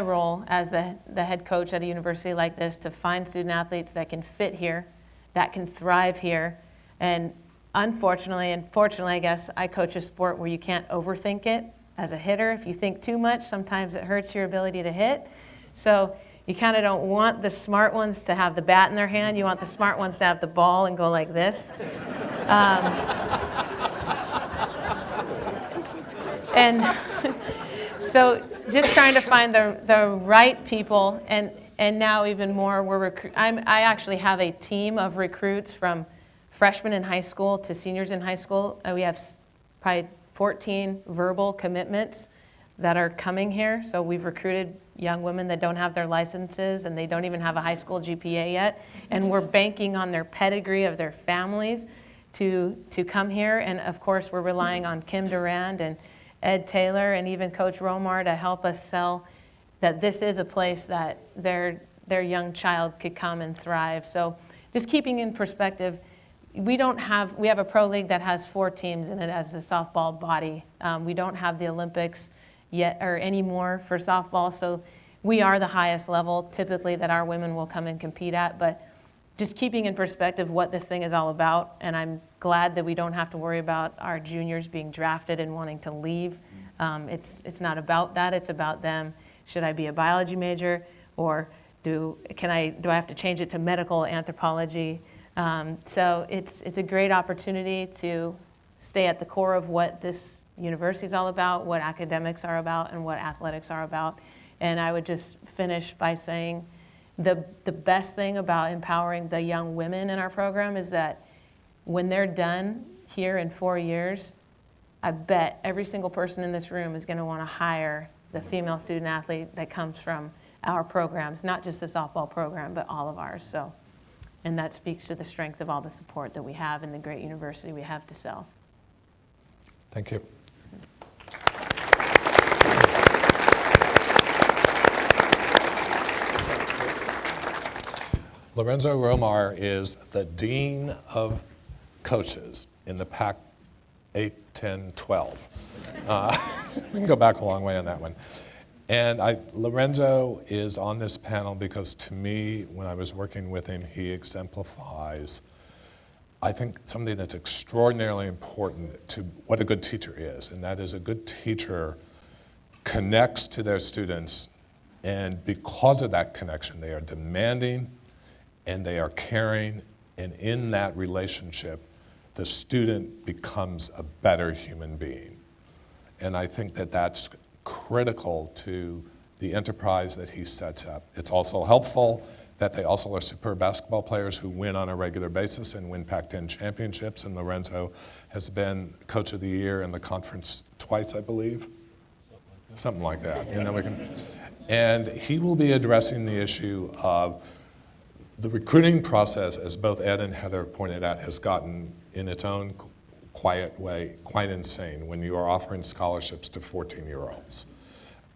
role as the head coach at a university like this to find student athletes that can fit here, that can thrive here. And unfortunately, and fortunately, I guess, I coach a sport where you can't overthink it. As a hitter, if you think too much, sometimes it hurts your ability to hit. So you kind of don't want the smart ones to have the bat in their hand. You want the smart ones to have the ball and go like this. And so just trying to find the right people, and now even more, I actually have a team of recruits from freshmen in high school to seniors in high school. We have probably 14 verbal commitments that are coming here. So we've recruited young women that don't have their licenses and they don't even have a high school GPA yet, and we're banking on their pedigree of their families to come here. And of course, we're relying on Kim Durand and Ed Taylor and even Coach Romar to help us sell that this is a place that their young child could come and thrive. So just keeping in perspective, we have a pro league that has 4 teams in it as a softball body. We don't have the Olympics yet or anymore for softball, so we are the highest level typically that our women will come and compete at. But just keeping in perspective what this thing is all about, and I'm glad that we don't have to worry about our juniors being drafted and wanting to leave. It's not about that, it's about them. Should I be a biology major, or do I have to change it to medical anthropology? So it's a great opportunity to stay at the core of what this university is all about, what academics are about, and what athletics are about. And I would just finish by saying the best thing about empowering the young women in our program is that when they're done here in 4 years, I bet every single person in this room is going to want to hire the female student athlete that comes from our programs, not just the softball program, but all of ours. So, and that speaks to the strength of all the support that we have and the great university we have to sell. Thank you. Lorenzo Romar is the Dean of Coaches in the Pac 8, 10, 12. We can go back a long way on that one. And Lorenzo is on this panel because to me, when I was working with him, he exemplifies, I think, something that's extraordinarily important to what a good teacher is, and that is a good teacher connects to their students, and because of that connection, they are demanding and they are caring, and in that relationship, the student becomes a better human being. And I think that that's critical to the enterprise that he sets up. It's also helpful that they also are superb basketball players who win on a regular basis and win Pac-10 championships, and Lorenzo has been Coach of the Year in the conference twice, I believe. Something like that. And he will be addressing the issue of the recruiting process, as both Ed and Heather pointed out, has gotten, in its own quiet way, quite insane when you are offering scholarships to 14-year-olds.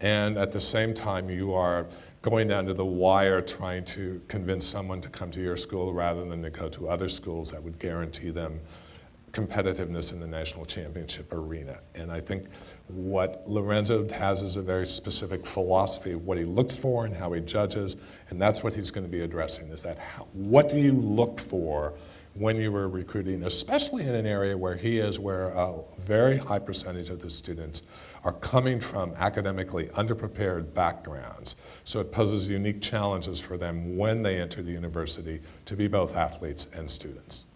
And at the same time, you are going down to the wire trying to convince someone to come to your school rather than to go to other schools that would guarantee them competitiveness in the national championship arena. And I think what Lorenzo has is a very specific philosophy of what he looks for and how he judges, and that's what he's going to be addressing, is that what do you look for when you were recruiting, especially in an area where he is, where a very high percentage of the students are coming from academically underprepared backgrounds. So it poses unique challenges for them when they enter the university to be both athletes and students.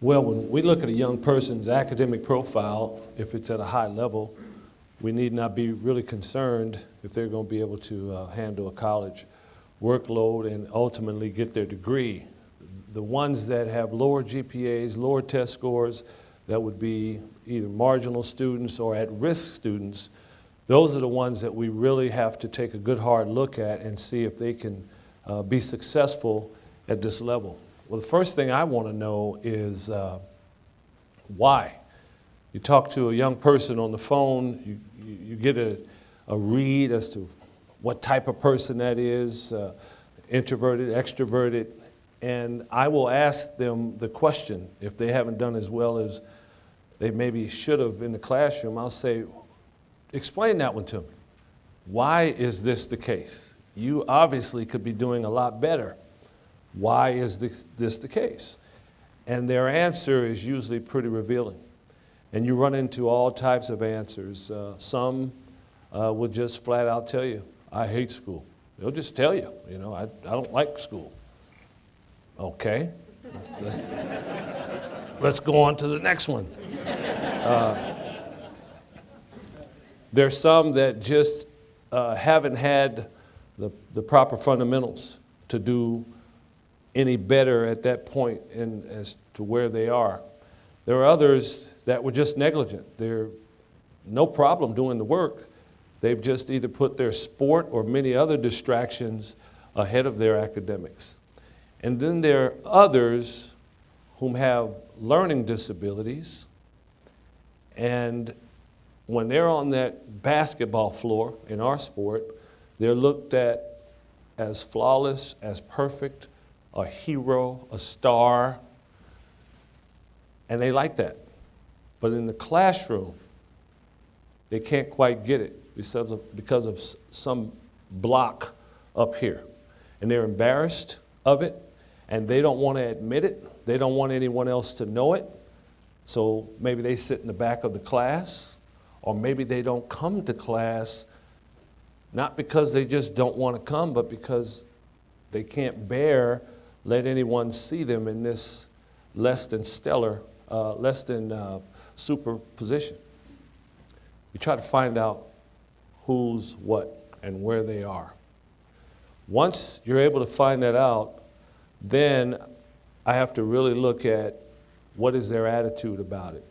Well, when we look at a young person's academic profile, if it's at a high level, we need not be really concerned if they're going to be able to handle a college workload and ultimately get their degree. The ones that have lower GPAs, lower test scores, that would be either marginal students or at-risk students, those are the ones that we really have to take a good hard look at and see if they can be successful at this level. Well, the first thing I want to know is why. You talk to a young person on the phone, you get a read as to what type of person that is, introverted, extroverted, and I will ask them the question, if they haven't done as well as they maybe should have in the classroom, I'll say, explain that one to me. Why is this the case? You obviously could be doing a lot better. Why is this the case? And their answer is usually pretty revealing. And you run into all types of answers. Some will just flat out tell you, I hate school. They'll just tell you, I don't like school. Okay, let's go on to the next one. There's some that just haven't had the proper fundamentals to do any better at that point as to where they are. There are others that were just negligent. They're no problem doing the work. They've just either put their sport or many other distractions ahead of their academics. And then there are others whom have learning disabilities, and when they're on that basketball floor in our sport, they're looked at as flawless, as perfect, a hero, a star, and they like that. But in the classroom, they can't quite get it because of some block up here. And they're embarrassed of it, and they don't want to admit it. They don't want anyone else to know it. So maybe they sit in the back of the class, or maybe they don't come to class, not because they just don't want to come, but because they can't bear let anyone see them in this less than stellar, less than super position. You try to find out who's what and where they are. Once you're able to find that out, then I have to really look at what is their attitude about it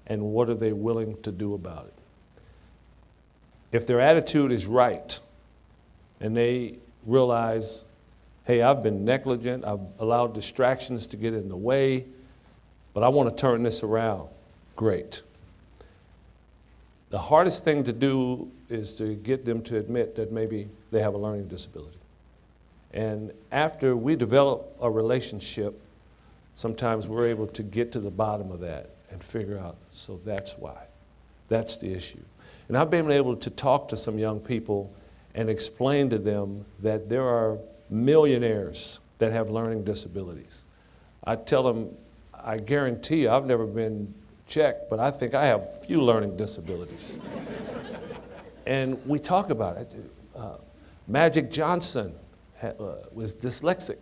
and what are they willing to do about it. If their attitude is right, and they realize, hey, I've been negligent, I've allowed distractions to get in the way, but I want to turn this around. Great. The hardest thing to do is to get them to admit that maybe they have a learning disability. And after we develop a relationship, sometimes we're able to get to the bottom of that and figure out, so that's why. That's the issue. And I've been able to talk to some young people and explain to them that there are millionaires that have learning disabilities. I tell them, I guarantee you, I've never been checked, but I think I have a few learning disabilities. And we talk about it. Magic Johnson was dyslexic,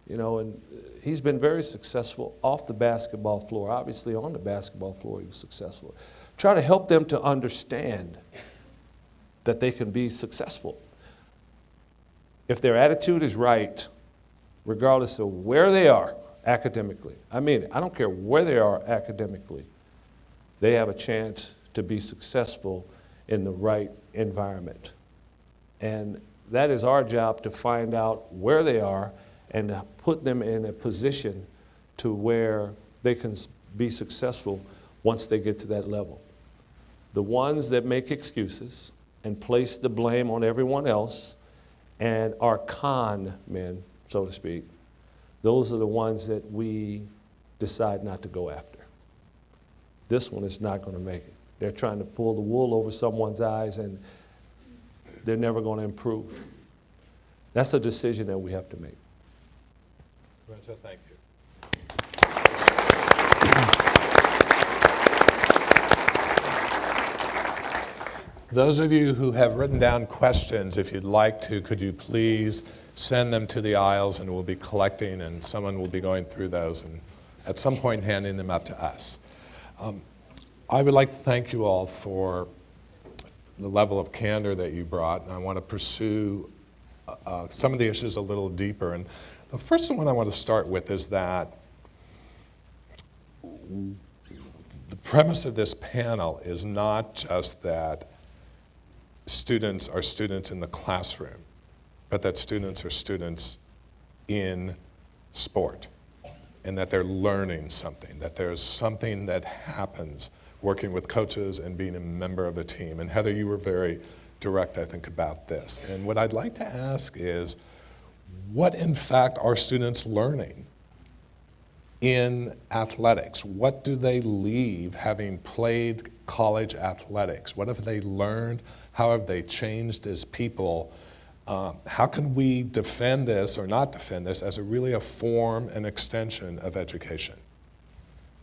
you know, and he's been very successful off the basketball floor. Obviously, on the basketball floor, he was successful. Try to help them to understand that they can be successful. If their attitude is right, regardless of where they are academically, I mean, I don't care where they are academically, they have a chance to be successful in the right environment. And that is our job, to find out where they are and to put them in a position to where they can be successful once they get to that level. The ones that make excuses and place the blame on everyone else and are con men, so to speak, those are the ones that we decide not to go after. This one is not going to make it. They're trying to pull the wool over someone's eyes, and they're never going to improve. That's a decision that we have to make. Lorenzo, thank you. Those of you who have written down questions, if you'd like to, could you please send them to the aisles, and we'll be collecting, and someone will be going through those and at some point handing them up to us. I would like to thank you all for the level of candor that you brought, and I want to pursue some of the issues a little deeper. And the first one I want to start with is that the premise of this panel is not just that students are students in the classroom, but that students are students in sport, and that they're learning something, that there's something that happens working with coaches and being a member of a team. And Heather, you were very direct, I think, about this. And what I'd like to ask is, what in fact are students learning in athletics? What do they leave having played college athletics? What have they learned? How have they changed as people? How can we defend this or not defend this as really a form and extension of education?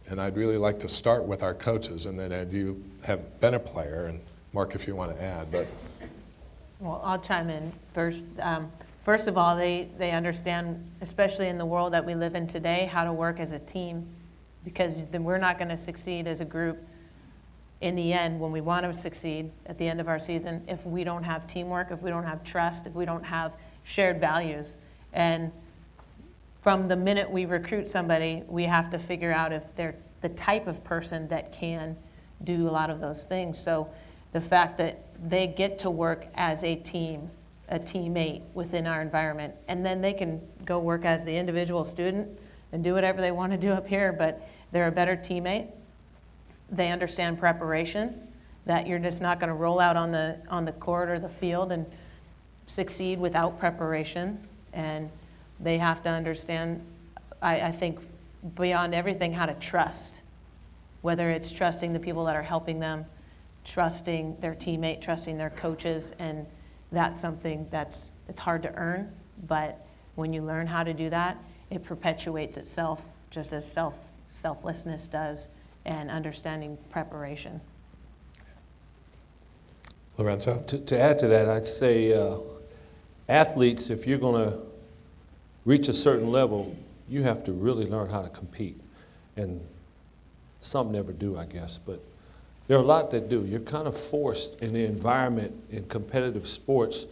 And I'd really like to start with our coaches, and then Ed, you have been a player, and Mark, if you want to add. But Well, I'll chime in first. First of all, they understand, especially in the world that we live in today, how to work as a team, because we're not going to succeed as a group in the end when we want to succeed at the end of our season if we don't have teamwork, if we don't have trust, if we don't have shared values. And from the minute we recruit somebody, we have to figure out if they're the type of person that can do a lot of those things. So the fact that they get to work as a team, a teammate within our environment, and then they can go work as the individual student and do whatever they want to do up here, but they're a better teammate. They understand preparation, that you're just not going to roll out on the court or the field and succeed without preparation. And they have to understand, I think, beyond everything, how to trust, whether it's trusting the people that are helping them, trusting their teammate, trusting their coaches, and that's something it's hard to earn, but when you learn how to do that, it perpetuates itself, just as selflessness does, and understanding preparation. Lorenzo? To add to that, I'd say athletes, if you're going to reach a certain level, you have to really learn how to compete. And some never do, I guess, but there are a lot that do. You're kind of forced in the environment in competitive sports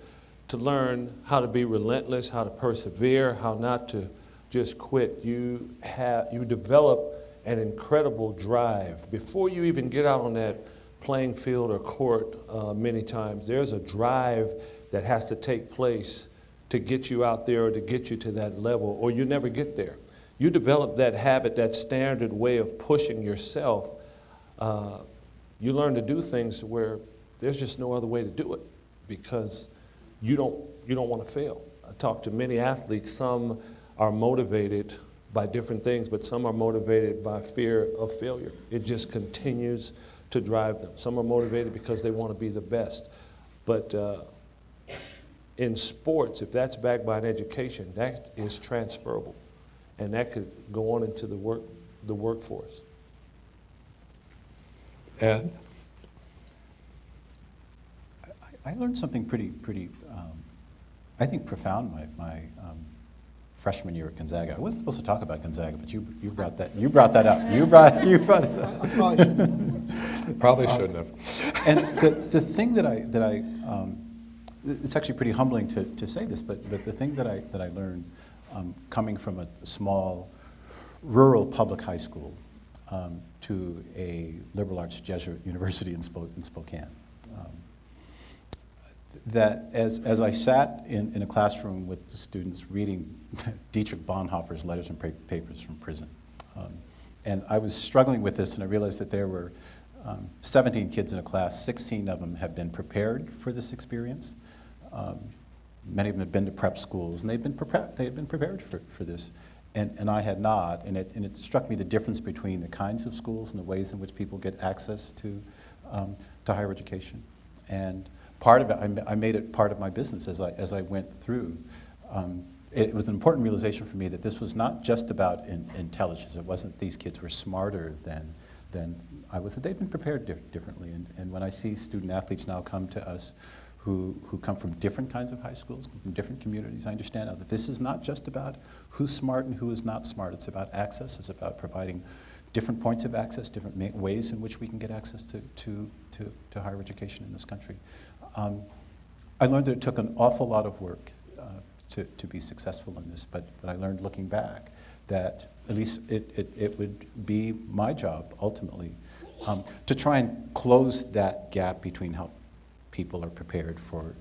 to learn how to be relentless, how to persevere, how not to just quit. You develop an incredible drive. Before you even get out on that playing field or court many times. There's a drive that has to take place to get you out there or to get you to that level, or you never get there. You develop that habit, that standard way of pushing yourself. You learn to do things where there's just no other way to do it because you don't want to fail. I talk to many athletes. Some are motivated by different things, but some are motivated by fear of failure. It just continues to drive them. Some are motivated because they want to be the best. But in sports, if that's backed by an education, that is transferable. And that could go on into the workforce. Ed? I learned something pretty I think profound my freshman year at Gonzaga. I wasn't supposed to talk about Gonzaga, but you brought that up. You brought it up. Probably shouldn't have. And the thing that I it's actually pretty humbling to say this, but the thing that I learned coming from a small rural public high school to a liberal arts Jesuit university in Spokane. That as I sat in a classroom with the students reading Dietrich Bonhoeffer's letters and papers from prison, and I was struggling with this, and I realized that there were 17 kids in a class, 16 of them had been prepared for this experience. Many of them had been to prep schools, and they had been prepared for this, and I had not, and it struck me the difference between the kinds of schools and the ways in which people get access to higher education. And part of it, I made it part of my business as I went through. It was an important realization for me that this was not just about intelligence. It wasn't these kids were smarter than I was. That they've been prepared differently. And when I see student athletes now come to us who come from different kinds of high schools, from different communities, I understand now that this is not just about who's smart and who is not smart. It's about access. It's about providing different points of access, different ways in which we can get access to higher education in this country. I learned that it took an awful lot of work to be successful in this, but I learned looking back that at least it would be my job ultimately to try and close that gap between how people are prepared for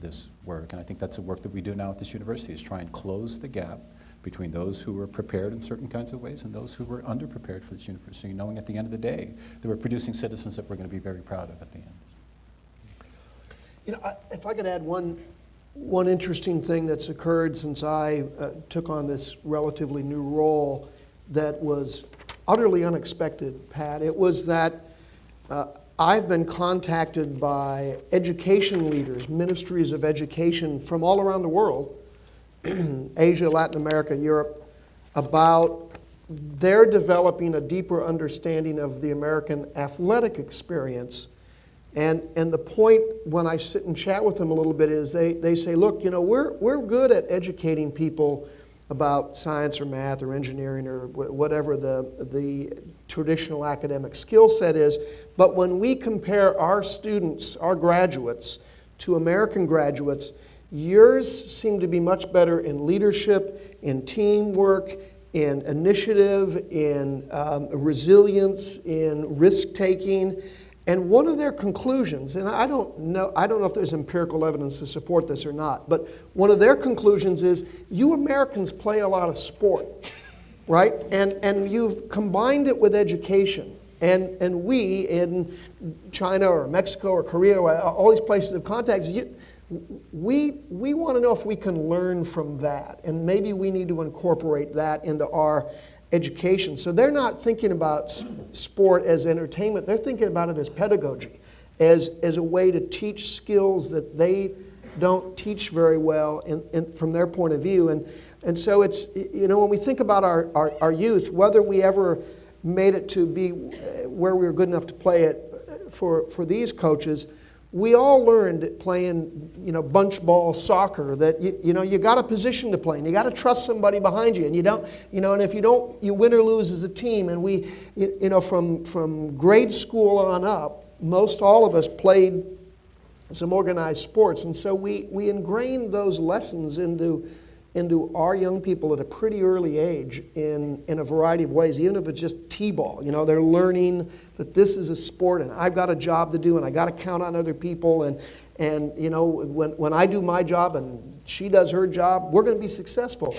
this work. And I think that's the work that we do now at this university, is try and close the gap between those who were prepared in certain kinds of ways and those who were underprepared for this university, knowing at the end of the day that we're producing citizens that we're going to be very proud of at the end. You know, if I could add one interesting thing that's occurred since I took on this relatively new role that was utterly unexpected, Pat. It was that I've been contacted by education leaders, ministries of education from all around the world, Asia, Latin America, Europe, about their developing a deeper understanding of the American athletic experience. And the point when I sit and chat with them a little bit is they say, look, you know, we're good at educating people about science or math or engineering or whatever the traditional academic skill set is, but when we compare our students, our graduates, to American graduates, yours seem to be much better in leadership, in teamwork, in initiative, in resilience, in risk-taking. And one of their conclusions, and I don't know if there's empirical evidence to support this or not, but one of their conclusions is you Americans play a lot of sport, right? And you've combined it with education. And we in China or Mexico or Korea, or all these places of contact, we want to know if we can learn from that. And maybe we need to incorporate that into our education. So they're not thinking about sport as entertainment. They're thinking about it as pedagogy, as a way to teach skills that they don't teach very well from their point of view. And so it's, you know, when we think about our youth, whether we ever made it to be where we were good enough to play it for these coaches, we all learned playing, you know, bunch ball soccer that, you know, you got a position to play and you got to trust somebody behind you, and you don't, you know, and if you don't, you win or lose as a team. And we, you know, from grade school on up, most all of us played some organized sports, and so we ingrained those lessons into into our young people at a pretty early age in a variety of ways, even if it's just t-ball. You know, they're learning that this is a sport and I've got a job to do and I got to count on other people, and you know, when I do my job and she does her job, we're going to be successful.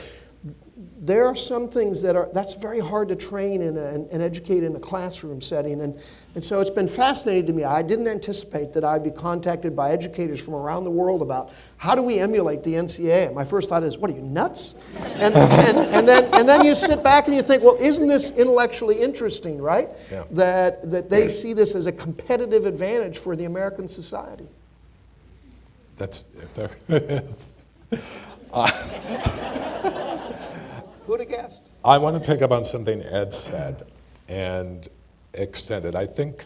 There are some things that's very hard to train and educate in a classroom setting, and so it's been fascinating to me. I didn't anticipate that I'd be contacted by educators from around the world about how do we emulate the NCAA. My first thought is, what are you, nuts? And then you sit back and you think, well, isn't this intellectually interesting, right? Yeah. That they see this as a competitive advantage for the American society. That's Who'd have guessed? I want to pick up on something Ed said and extend it. I think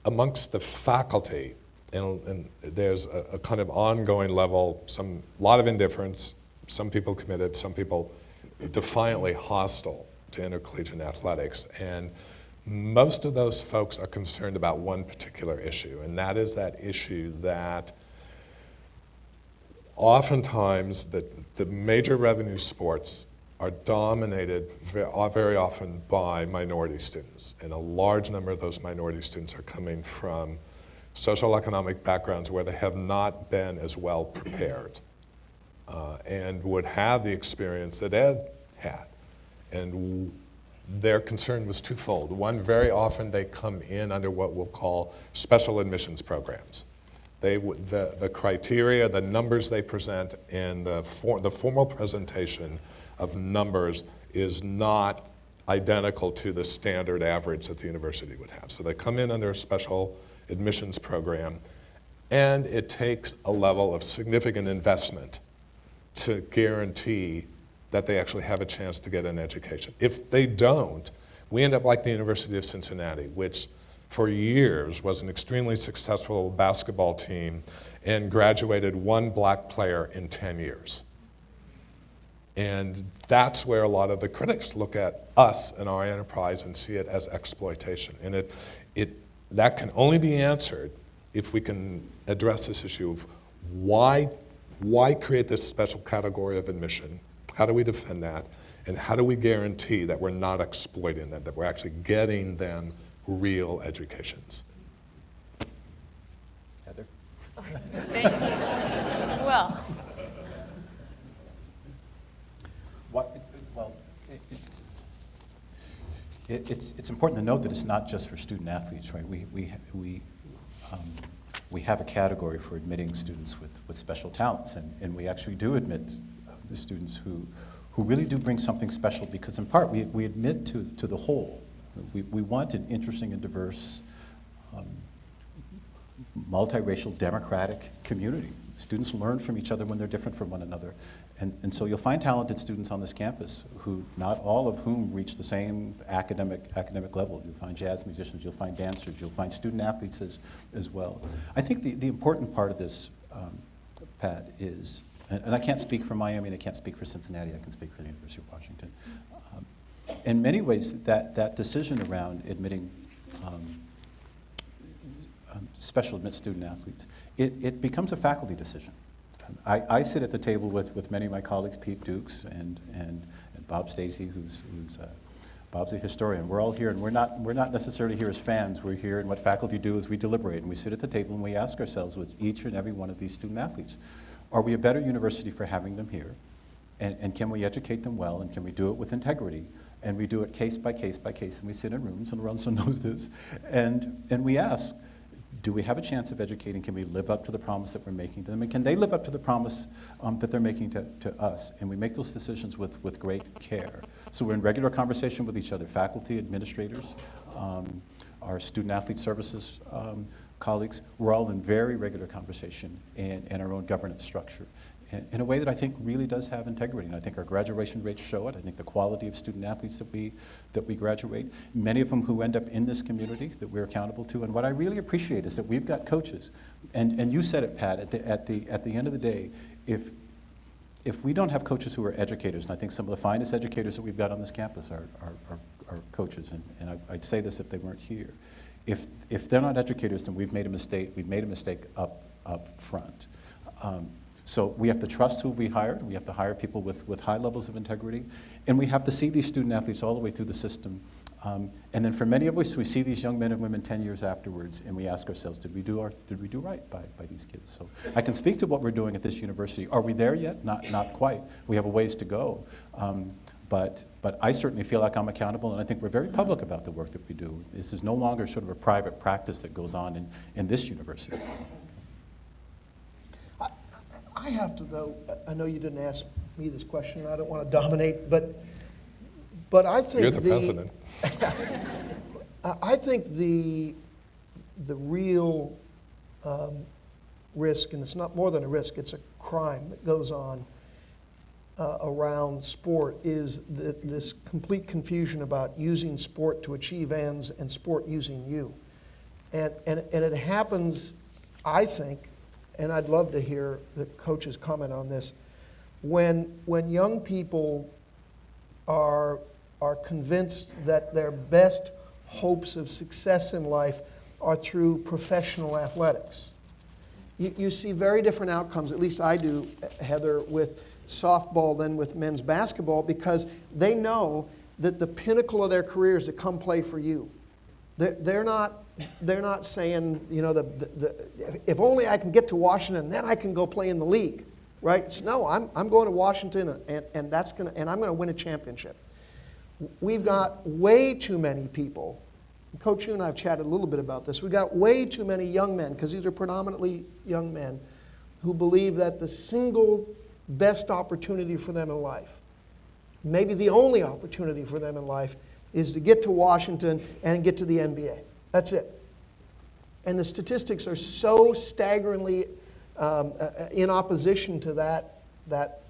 amongst the faculty, and there's a kind of ongoing level, a lot of indifference, some people committed, some people defiantly hostile to intercollegiate athletics. And most of those folks are concerned about one particular issue, and that is that issue that oftentimes the major revenue sports are dominated very often by minority students, and a large number of those minority students are coming from social economic backgrounds where they have not been as well prepared and would have the experience that Ed had. And their concern was twofold. One, very often they come in under what we'll call special admissions programs. The criteria, the numbers they present, and the formal presentation of numbers is not identical to the standard average that the university would have. So they come in under a special admissions program, and it takes a level of significant investment to guarantee that they actually have a chance to get an education. If they don't, we end up like the University of Cincinnati, which for years was an extremely successful basketball team and graduated one black player in 10 years. And that's where a lot of the critics look at us and our enterprise and see it as exploitation. And that can only be answered if we can address this issue of why create this special category of admission? How do we defend that? And how do we guarantee that we're not exploiting them, that we're actually getting them real educations? Heather? Thanks. Well, it's important to note that it's not just for student athletes, right? We have a category for admitting students with special talents, and we actually do admit the students who really do bring something special, because in part we admit to the whole. We want an interesting and diverse, multiracial, democratic community. Students learn from each other when they're different from one another. And so you'll find talented students on this campus, who not all of whom reach the same academic level. You'll find jazz musicians, you'll find dancers, you'll find student athletes as well. I think the important part of this, Pat, is, and I can't speak for Miami, and I can't speak for Cincinnati, I can speak for the University of Washington. In many ways, that decision around admitting special admit student athletes, it becomes a faculty decision. I sit at the table with many of my colleagues, Pete Dukes and Bob Stacy, who's Bob's a historian. We're all here, and we're not necessarily here as fans. We're here, and what faculty do is we deliberate, and we sit at the table and we ask ourselves with each and every one of these student athletes, are we a better university for having them here? And can we educate them well, and can we do it with integrity? And we do it case by case by case, and we sit in rooms, and Lorenzo knows this, and we ask, do we have a chance of educating? Can we live up to the promise that we're making to them? And can they live up to the promise that they're making to us? And we make those decisions with great care. So we're in regular conversation with each other, faculty, administrators, our student athlete services colleagues. We're all in very regular conversation in our own governance structure, in a way that I think really does have integrity. And I think our graduation rates show it. I think the quality of student athletes that we graduate, many of them who end up in this community that we're accountable to. And what I really appreciate is that we've got coaches. And you said it, Pat, at the end of the day, if we don't have coaches who are educators, and I think some of the finest educators that we've got on this campus are coaches, and I'd say this if they weren't here. If they're not educators, then we've made a mistake. We've made a mistake up front. So we have to trust who we hire. We have to hire people with high levels of integrity. And we have to see these student athletes all the way through the system. And then for many of us, we see these young men and women 10 years afterwards, and we ask ourselves, did we do right by these kids? So I can speak to what we're doing at this university. Are we there yet? Not quite. We have a ways to go. But I certainly feel like I'm accountable, and I think we're very public about the work that we do. This is no longer sort of a private practice that goes on in this university. I have to, though, I know you didn't ask me this question, I don't want to dominate, but I think You're the president. I think the real risk, and it's not more than a risk, it's a crime that goes on around sport, is this complete confusion about using sport to achieve ends and sport using you. And it happens, I think, and I'd love to hear the coaches comment on this, when young people are convinced that their best hopes of success in life are through professional athletics. You see very different outcomes, at least I do, Heather, with softball than with men's basketball, because they know that the pinnacle of their career is to come play for you. They're not saying, you know, if only I can get to Washington, then I can go play in the league, right? It's, no, I'm going to Washington, and I'm going to win a championship. We've got way too many people. Coach, you and I have chatted a little bit about this. We've got way too many young men, because these are predominantly young men, who believe that the single best opportunity for them in life, maybe the only opportunity for them in life, is to get to Washington and get to the NBA. That's it. And the statistics are so staggeringly in opposition to that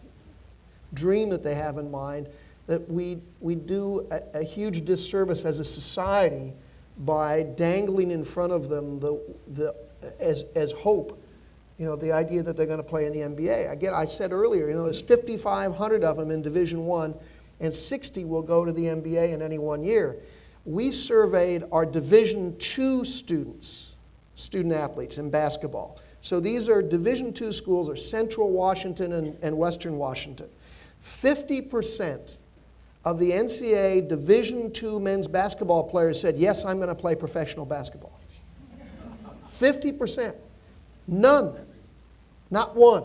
dream that they have in mind that we do a huge disservice as a society by dangling in front of them as hope, you know, the idea that they're going to play in the NBA. Again, I said earlier, you know, there's 5,500 of them in Division I, and 60 will go to the NBA in any 1 year. We surveyed our Division II student athletes in basketball. So these are Division II schools, are Central Washington and Western Washington. 50% of the NCAA Division II men's basketball players said, yes, I'm going to play professional basketball. 50%. None. Not one.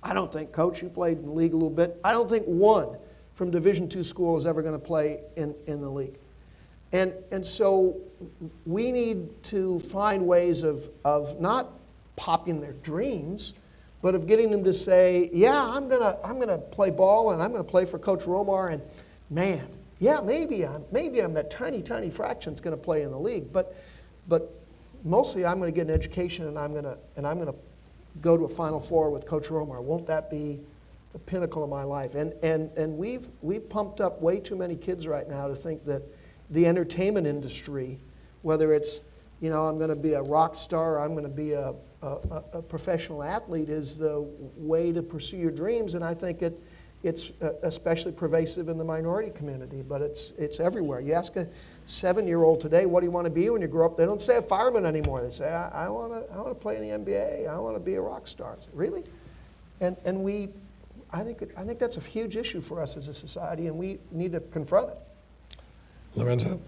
I don't think, Coach, you played in the league a little bit, I don't think one from Division II school is ever going to play in the league. And so we need to find ways of not popping their dreams, but of getting them to say, yeah, I'm gonna play ball, and I'm gonna play for Coach Romar, and man, yeah, maybe I'm that tiny fraction that's gonna play in the league, but mostly I'm gonna get an education, and I'm gonna go to a Final Four with Coach Romar. Won't that be the pinnacle of my life? And we've pumped up way too many kids right now to think that the entertainment industry, whether it's, you know, I'm going to be a rock star, or I'm going to be a professional athlete, is the way to pursue your dreams. And I think it's especially pervasive in the minority community, but it's everywhere. You ask a 7-year-old today, what do you want to be when you grow up? They don't say a fireman anymore. They say, I want to play in the NBA. I want to be a rock star. I say, really? And I think that's a huge issue for us as a society, and we need to confront it. Lorenzo?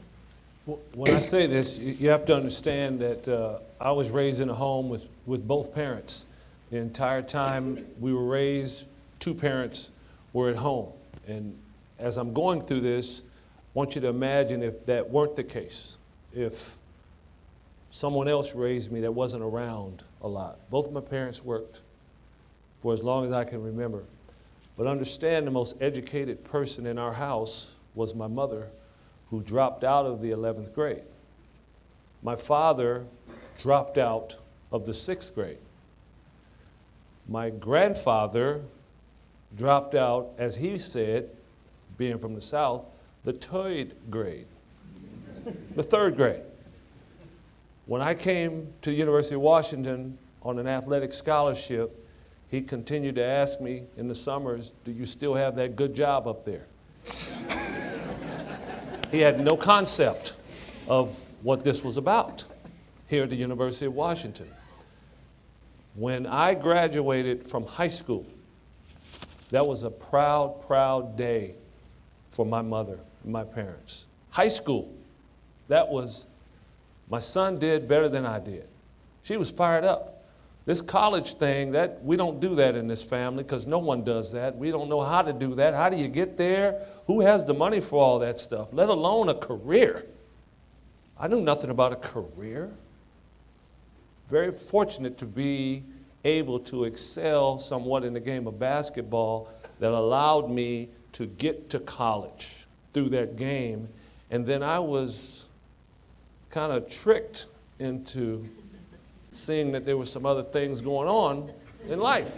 Well, when I say this, you have to understand that I was raised in a home with both parents. The entire time we were raised, two parents were at home. And as I'm going through this, I want you to imagine if that weren't the case, if someone else raised me that wasn't around a lot. Both of my parents worked for as long as I can remember. But understand, the most educated person in our house was my mother, who dropped out of the 11th grade. My father dropped out of the 6th grade. My grandfather dropped out, as he said, being from the South, the 3rd grade. The 3rd grade. When I came to the University of Washington on an athletic scholarship, he continued to ask me in the summers, do you still have that good job up there? He had no concept of what this was about here at the University of Washington. When I graduated from high school, that was a proud, proud day for my mother and my parents. High school, that was, my son did better than I did. She was fired up. This college thing, we don't do that in this family because no one does that. We don't know how to do that. How do you get there? Who has the money for all that stuff, let alone a career? I knew nothing about a career. Very fortunate to be able to excel somewhat in the game of basketball that allowed me to get to college through that game. And then I was kind of tricked into seeing that there were some other things going on in life.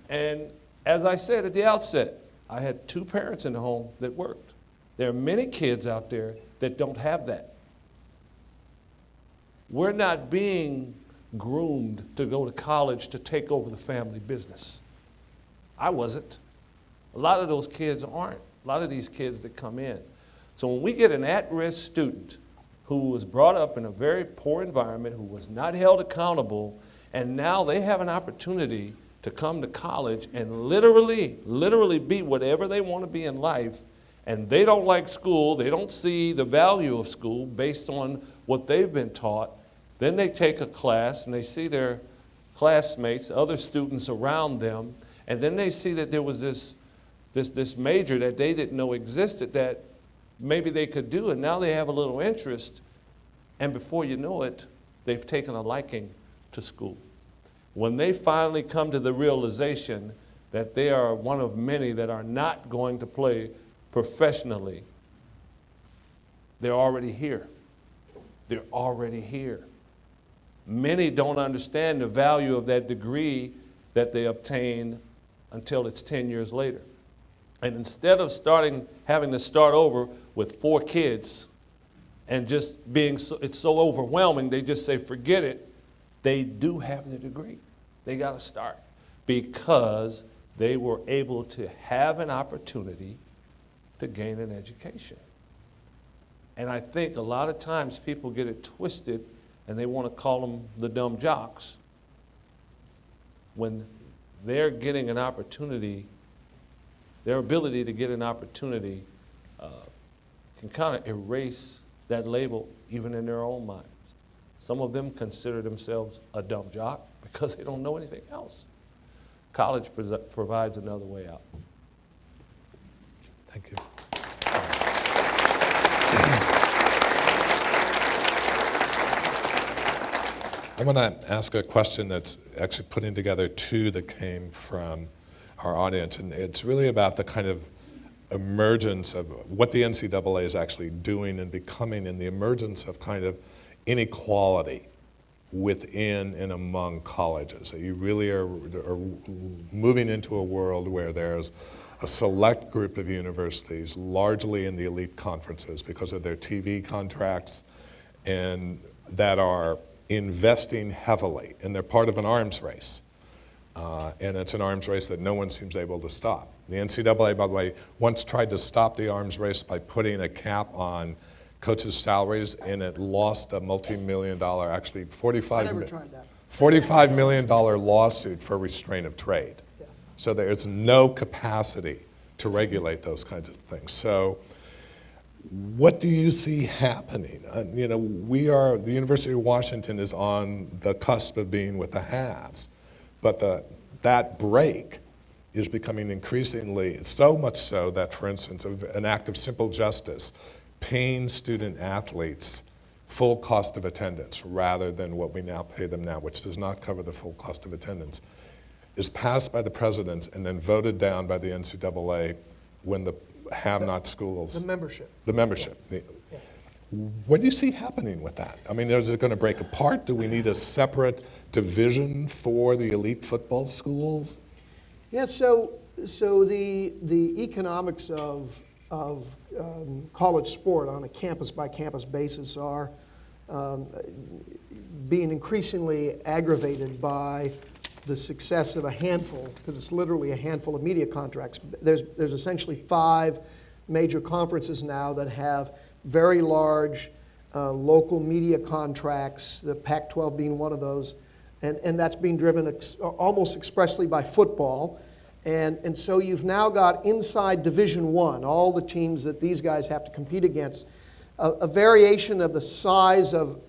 And as I said at the outset, I had 2 parents in the home that worked. There are many kids out there that don't have that. We're not being groomed to go to college to take over the family business. I wasn't. A lot of those kids aren't. A lot of these kids that come in. So when we get an at-risk student who was brought up in a very poor environment, who was not held accountable, and now they have an opportunity to come to college and literally be whatever they want to be in life, and they don't like school, they don't see the value of school based on what they've been taught, then they take a class and they see their classmates, other students around them, and then they see that there was this major that they didn't know existed that maybe they could do, and now they have a little interest, and before you know it, they've taken a liking to school. When they finally come to the realization that they are one of many that are not going to play professionally, they're already here. They're already here. Many don't understand the value of that degree that they obtain until it's 10 years later. And instead of having to start over with 4 kids and just it's so overwhelming, they just say, forget it. They do have the degree. They got to start because they were able to have an opportunity to gain an education. And I think a lot of times people get it twisted and they want to call them the dumb jocks when they're getting an opportunity. Their ability to get an opportunity can kind of erase that label even in their own minds. Some of them consider themselves a dumb jock because they don't know anything else. College provides another way out. Thank you. I want to ask a question that's actually putting together 2 that came from our audience, and it's really about the kind of emergence of what the NCAA is actually doing and becoming, and the emergence of kind of inequality within and among colleges. That you really are moving into a world where there's a select group of universities, largely in the elite conferences because of their TV contracts, and that are investing heavily, and they're part of an arms race. And it's an arms race that no one seems able to stop. The NCAA, by the way, once tried to stop the arms race by putting a cap on coaches' salaries, and it lost a multi-million-dollar, actually $45 million lawsuit for restraint of trade. Yeah. So there's no capacity to regulate those kinds of things. So what do you see happening? The University of Washington is on the cusp of being with the haves, but that break is becoming increasingly, so much so that, for instance, an act of simple justice, paying student athletes full cost of attendance rather than what we now pay them now, which does not cover the full cost of attendance, is passed by the president and then voted down by the NCAA when the have-not schools. The membership. The membership. Yeah. What do you see happening with that? I mean, is it going to break apart? Do we need a separate division for the elite football schools? Yeah, so the economics of college sport on a campus-by-campus basis are being increasingly aggravated by the success of a handful, because it's literally a handful of media contracts. There's essentially 5 major conferences now that have very large local media contracts, the Pac-12 being one of those, And that's being driven almost expressly by football. And so you've now got inside Division I, all the teams that these guys have to compete against, a variation of the size of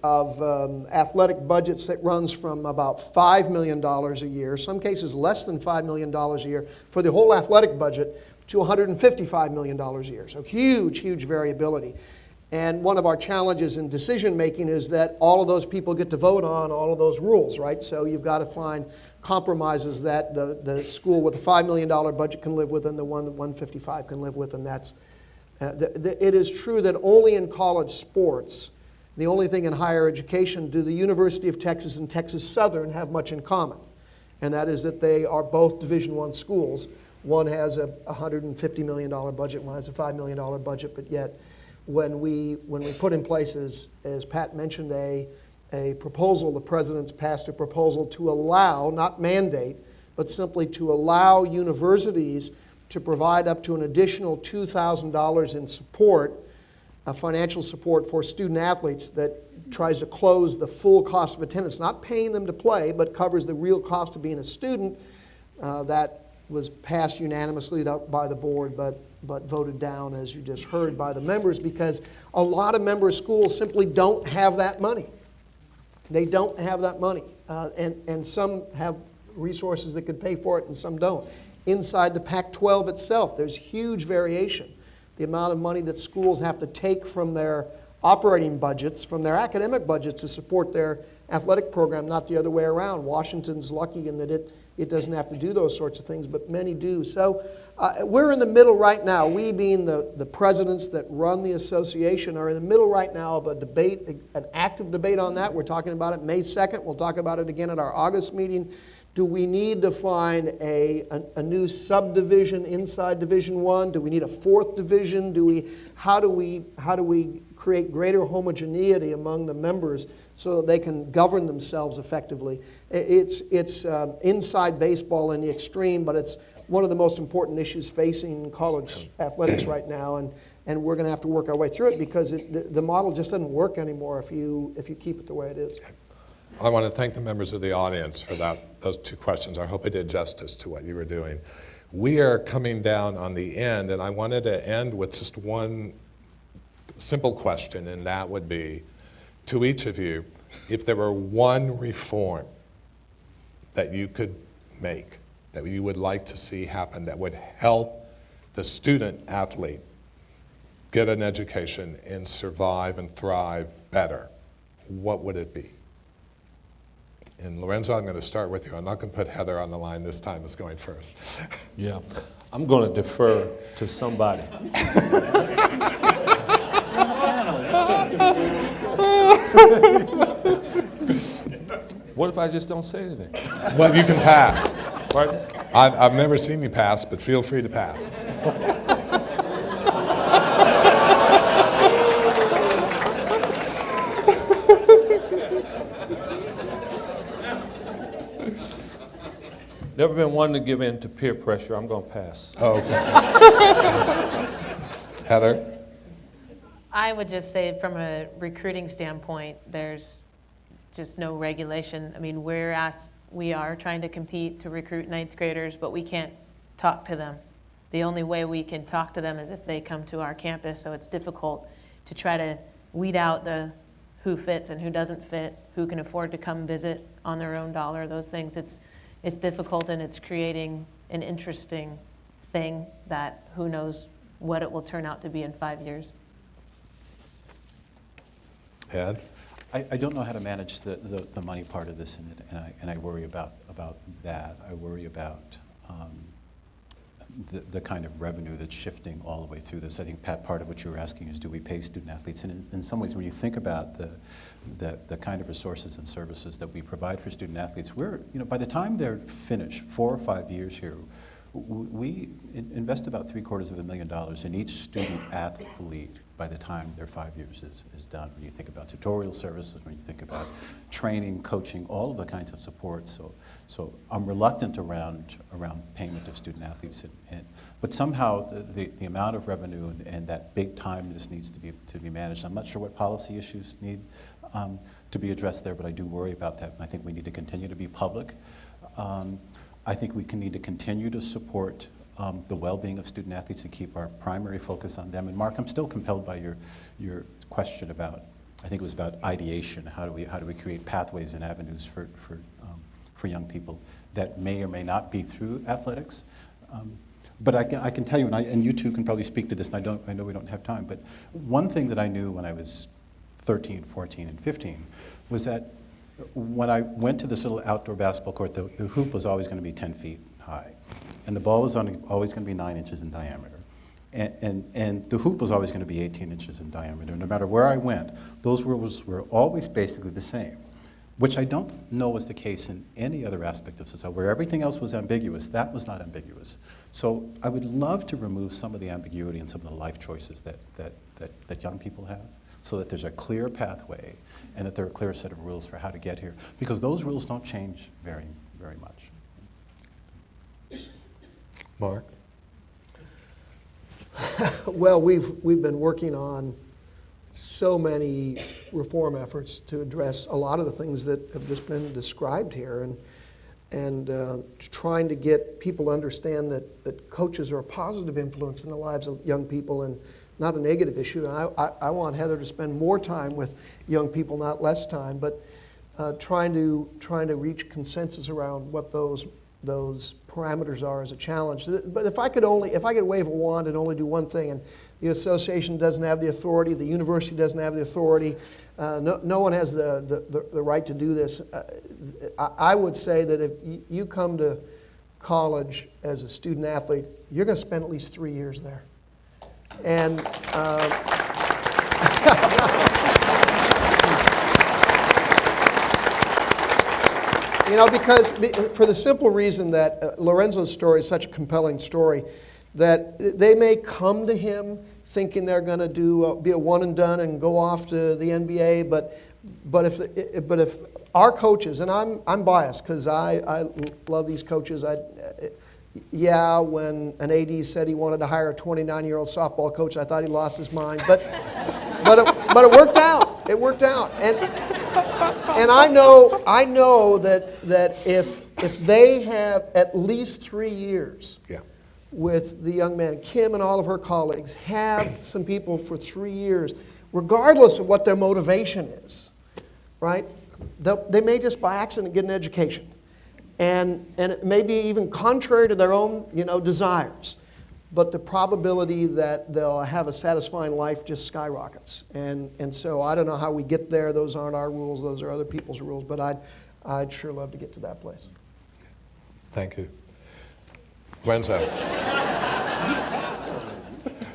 athletic budgets that runs from about $5 million a year, some cases less than $5 million a year, for the whole athletic budget, to $155 million a year. So huge, huge variability. And one of our challenges in decision making is that all of those people get to vote on all of those rules, right? So you've got to find compromises that the school with a $5 million budget can live with and the one that 155 can live with, and that's it is true that only in college sports, the only thing in higher education, do the University of Texas and Texas Southern have much in common. And that is that they are both Division I schools. One has a $150 million budget, one has a $5 million budget, but yet when we put in place, as Pat mentioned, a proposal, the president's passed a proposal to allow, not mandate, but simply to allow universities to provide up to an additional $2,000 in support, financial support for student athletes that tries to close the full cost of attendance, not paying them to play, but covers the real cost of being a student. That was passed unanimously by the board, but voted down, as you just heard, by the members, because a lot of member schools simply don't have that money. They don't have that money, and some have resources that could pay for it and some don't. Inside the Pac-12 itself, there's huge variation. The amount of money that schools have to take from their operating budgets, from their academic budgets to support their athletic program, not the other way around. Washington's lucky in that it doesn't have to do those sorts of things, but many do. So we're in the middle right now. We, being the presidents that run the association, are in the middle right now of a debate, an active debate on that. We're talking about it May 2nd. We'll talk about it again at our August meeting. Do we need to find a new subdivision inside Division I? Do we need a fourth division? How do we create greater homogeneity among the members so that they can govern themselves effectively? It's inside baseball in the extreme, but it's one of the most important issues facing college athletics right now, and we're going to have to work our way through it because the model just doesn't work anymore if you keep it the way it is. I want to thank the members of the audience for those two questions. I hope I did justice to what you were doing. We are coming down on the end, and I wanted to end with just one simple question, and that would be, to each of you, if there were one reform that you could make, that you would like to see happen, that would help the student athlete get an education and survive and thrive better, what would it be? And Lorenzo, I'm going to start with you. I'm not going to put Heather on the line this time as going first. Yeah, I'm going to defer to somebody. What if I just don't say anything? Well, you can pass. Pardon? I've never seen you pass, but feel free to pass. Never been one to give in to peer pressure. I'm going to pass. Oh, okay. Heather? I would just say from a recruiting standpoint, there's just no regulation. I mean, we are trying to compete to recruit ninth graders, but we can't talk to them. The only way we can talk to them is if they come to our campus, so it's difficult to try to weed out the who fits and who doesn't fit, who can afford to come visit on their own dollar, those things. It's difficult, and it's creating an interesting thing that who knows what it will turn out to be in 5 years. Ed? I don't know how to manage the money part of this, and I worry about that. I worry about the kind of revenue that's shifting all the way through this. I think, Pat, part of what you were asking is, do we pay student athletes? And in some ways, when you think about the kind of resources and services that we provide for student athletes, by the time they're finished, 4 or 5 years here, we invest about $750,000 in each student athlete by the time their 5 years is done. When you think about tutorial services, when you think about training, coaching, all of the kinds of support. So I'm reluctant around payment of student athletes, but somehow the amount of revenue and that big time this needs to be managed. I'm not sure what policy issues need to be addressed there, but I do worry about that, and I think we need to continue to be public. I think we need to continue to support the well-being of student athletes and keep our primary focus on them. And Mark, I'm still compelled by your question about, I think it was about ideation. How do we create pathways and avenues for young people that may or may not be through athletics? But I can tell you, and you two can probably speak to this, and I know we don't have time, but one thing that I knew when I was 13, 14, and 15 was that when I went to this little outdoor basketball court, the hoop was always going to be 10 feet high, and the ball was always going to be 9 inches in diameter, and the hoop was always going to be 18 inches in diameter. No matter where I went, those rules were always basically the same, which I don't know was the case in any other aspect of society. Where everything else was ambiguous, that was not ambiguous. So I would love to remove some of the ambiguity and some of the life choices that young people have, so that there's a clear pathway and that there are a clear set of rules for how to get here, because those rules don't change very, very much. Mark? Well, we've been working on so many reform efforts to address a lot of the things that have just been described here, and trying to get people to understand that coaches are a positive influence in the lives of young people and not a negative issue. I want Heather to spend more time with young people, not less time, but trying to reach consensus around what those parameters are as a challenge. But if I could wave a wand and only do one thing, and the association doesn't have the authority, the university doesn't have the authority, no one has the right to do this. I would say that if you come to college as a student athlete, you're going to spend at least 3 years there. And because for the simple reason that Lorenzo's story is such a compelling story, that they may come to him thinking they're going to be a one and done and go off to the NBA, but if our coaches, and I'm biased because I love these coaches. When an AD said he wanted to hire a 29-year-old softball coach, I thought he lost his mind, but it worked out. It worked out, and I know that if they have at least 3 years. Yeah. With the young man, Kim and all of her colleagues have some people for 3 years, regardless of what their motivation is, right? They may just by accident get an education, and it may be even contrary to their own desires, but the probability that they'll have a satisfying life just skyrockets. And so I don't know how we get there. Those aren't our rules. Those are other people's rules. But I'd sure love to get to that place. Thank you. Lorenzo.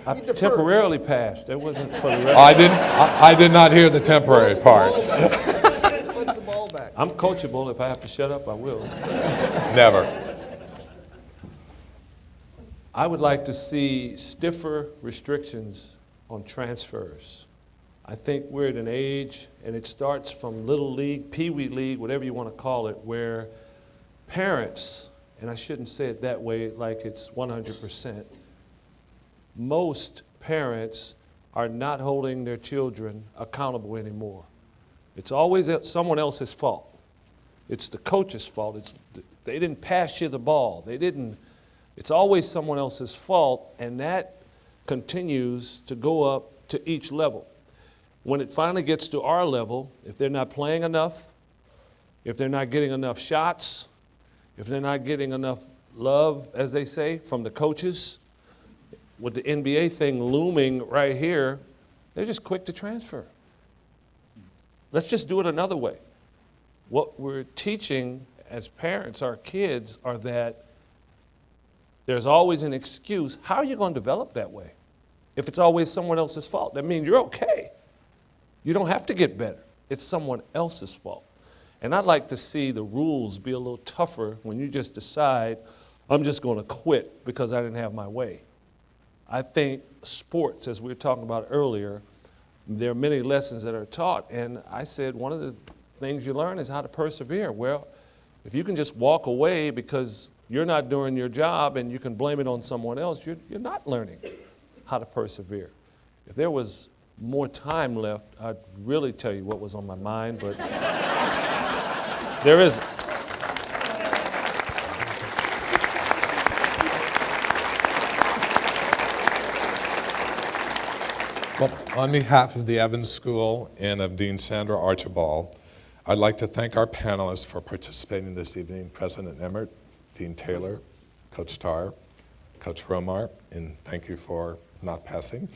I temporarily passed. That wasn't for the record. I did not hear the temporary part. What's the ball back? I'm coachable. If I have to shut up, I will. Never. I would like to see stiffer restrictions on transfers. I think we're at an age, and it starts from Little League, Pee Wee League, whatever you want to call it, where parents, and I shouldn't say it that way like it's 100%, most parents are not holding their children accountable anymore. It's always someone else's fault. It's the coach's fault. They didn't pass you the ball. It's always someone else's fault, and that continues to go up to each level. When it finally gets to our level, if they're not playing enough, if they're not getting enough shots, if they're not getting enough love, as they say, from the coaches, with the NBA thing looming right here, they're just quick to transfer. Let's just do it another way. What we're teaching as parents, our kids, are that there's always an excuse. How are you going to develop that way? If it's always someone else's fault, that means you're okay. You don't have to get better. It's someone else's fault. And I'd like to see the rules be a little tougher when you just decide, I'm just going to quit because I didn't have my way. I think sports, as we were talking about earlier, there are many lessons that are taught. And I said one of the things you learn is how to persevere. Well, if you can just walk away because you're not doing your job and you can blame it on someone else, you're not learning how to persevere. If there was more time left, I'd really tell you what was on my mind, but there isn't. Well, on behalf of the Evans School and of Dean Sandra Archibald, I'd like to thank our panelists for participating this evening, President Emmert, Dean Taylor, Coach Tarr, Coach Romar, and thank you for not passing.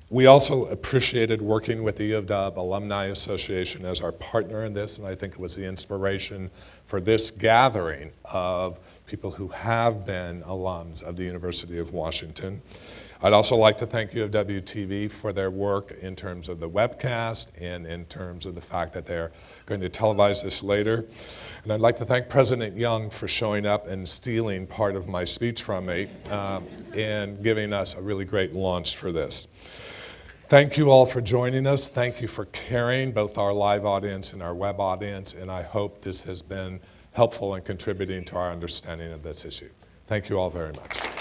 We also appreciated working with the U of W Alumni Association as our partner in this, and I think it was the inspiration for this gathering of people who have been alums of the University of Washington. I'd also like to thank U of W TV for their work in terms of the webcast and in terms of the fact that they're going to televise this later. And I'd like to thank President Young for showing up and stealing part of my speech from me and giving us a really great launch for this. Thank you all for joining us. Thank you for carrying both our live audience and our web audience, and I hope this has been helpful in contributing to our understanding of this issue. Thank you all very much.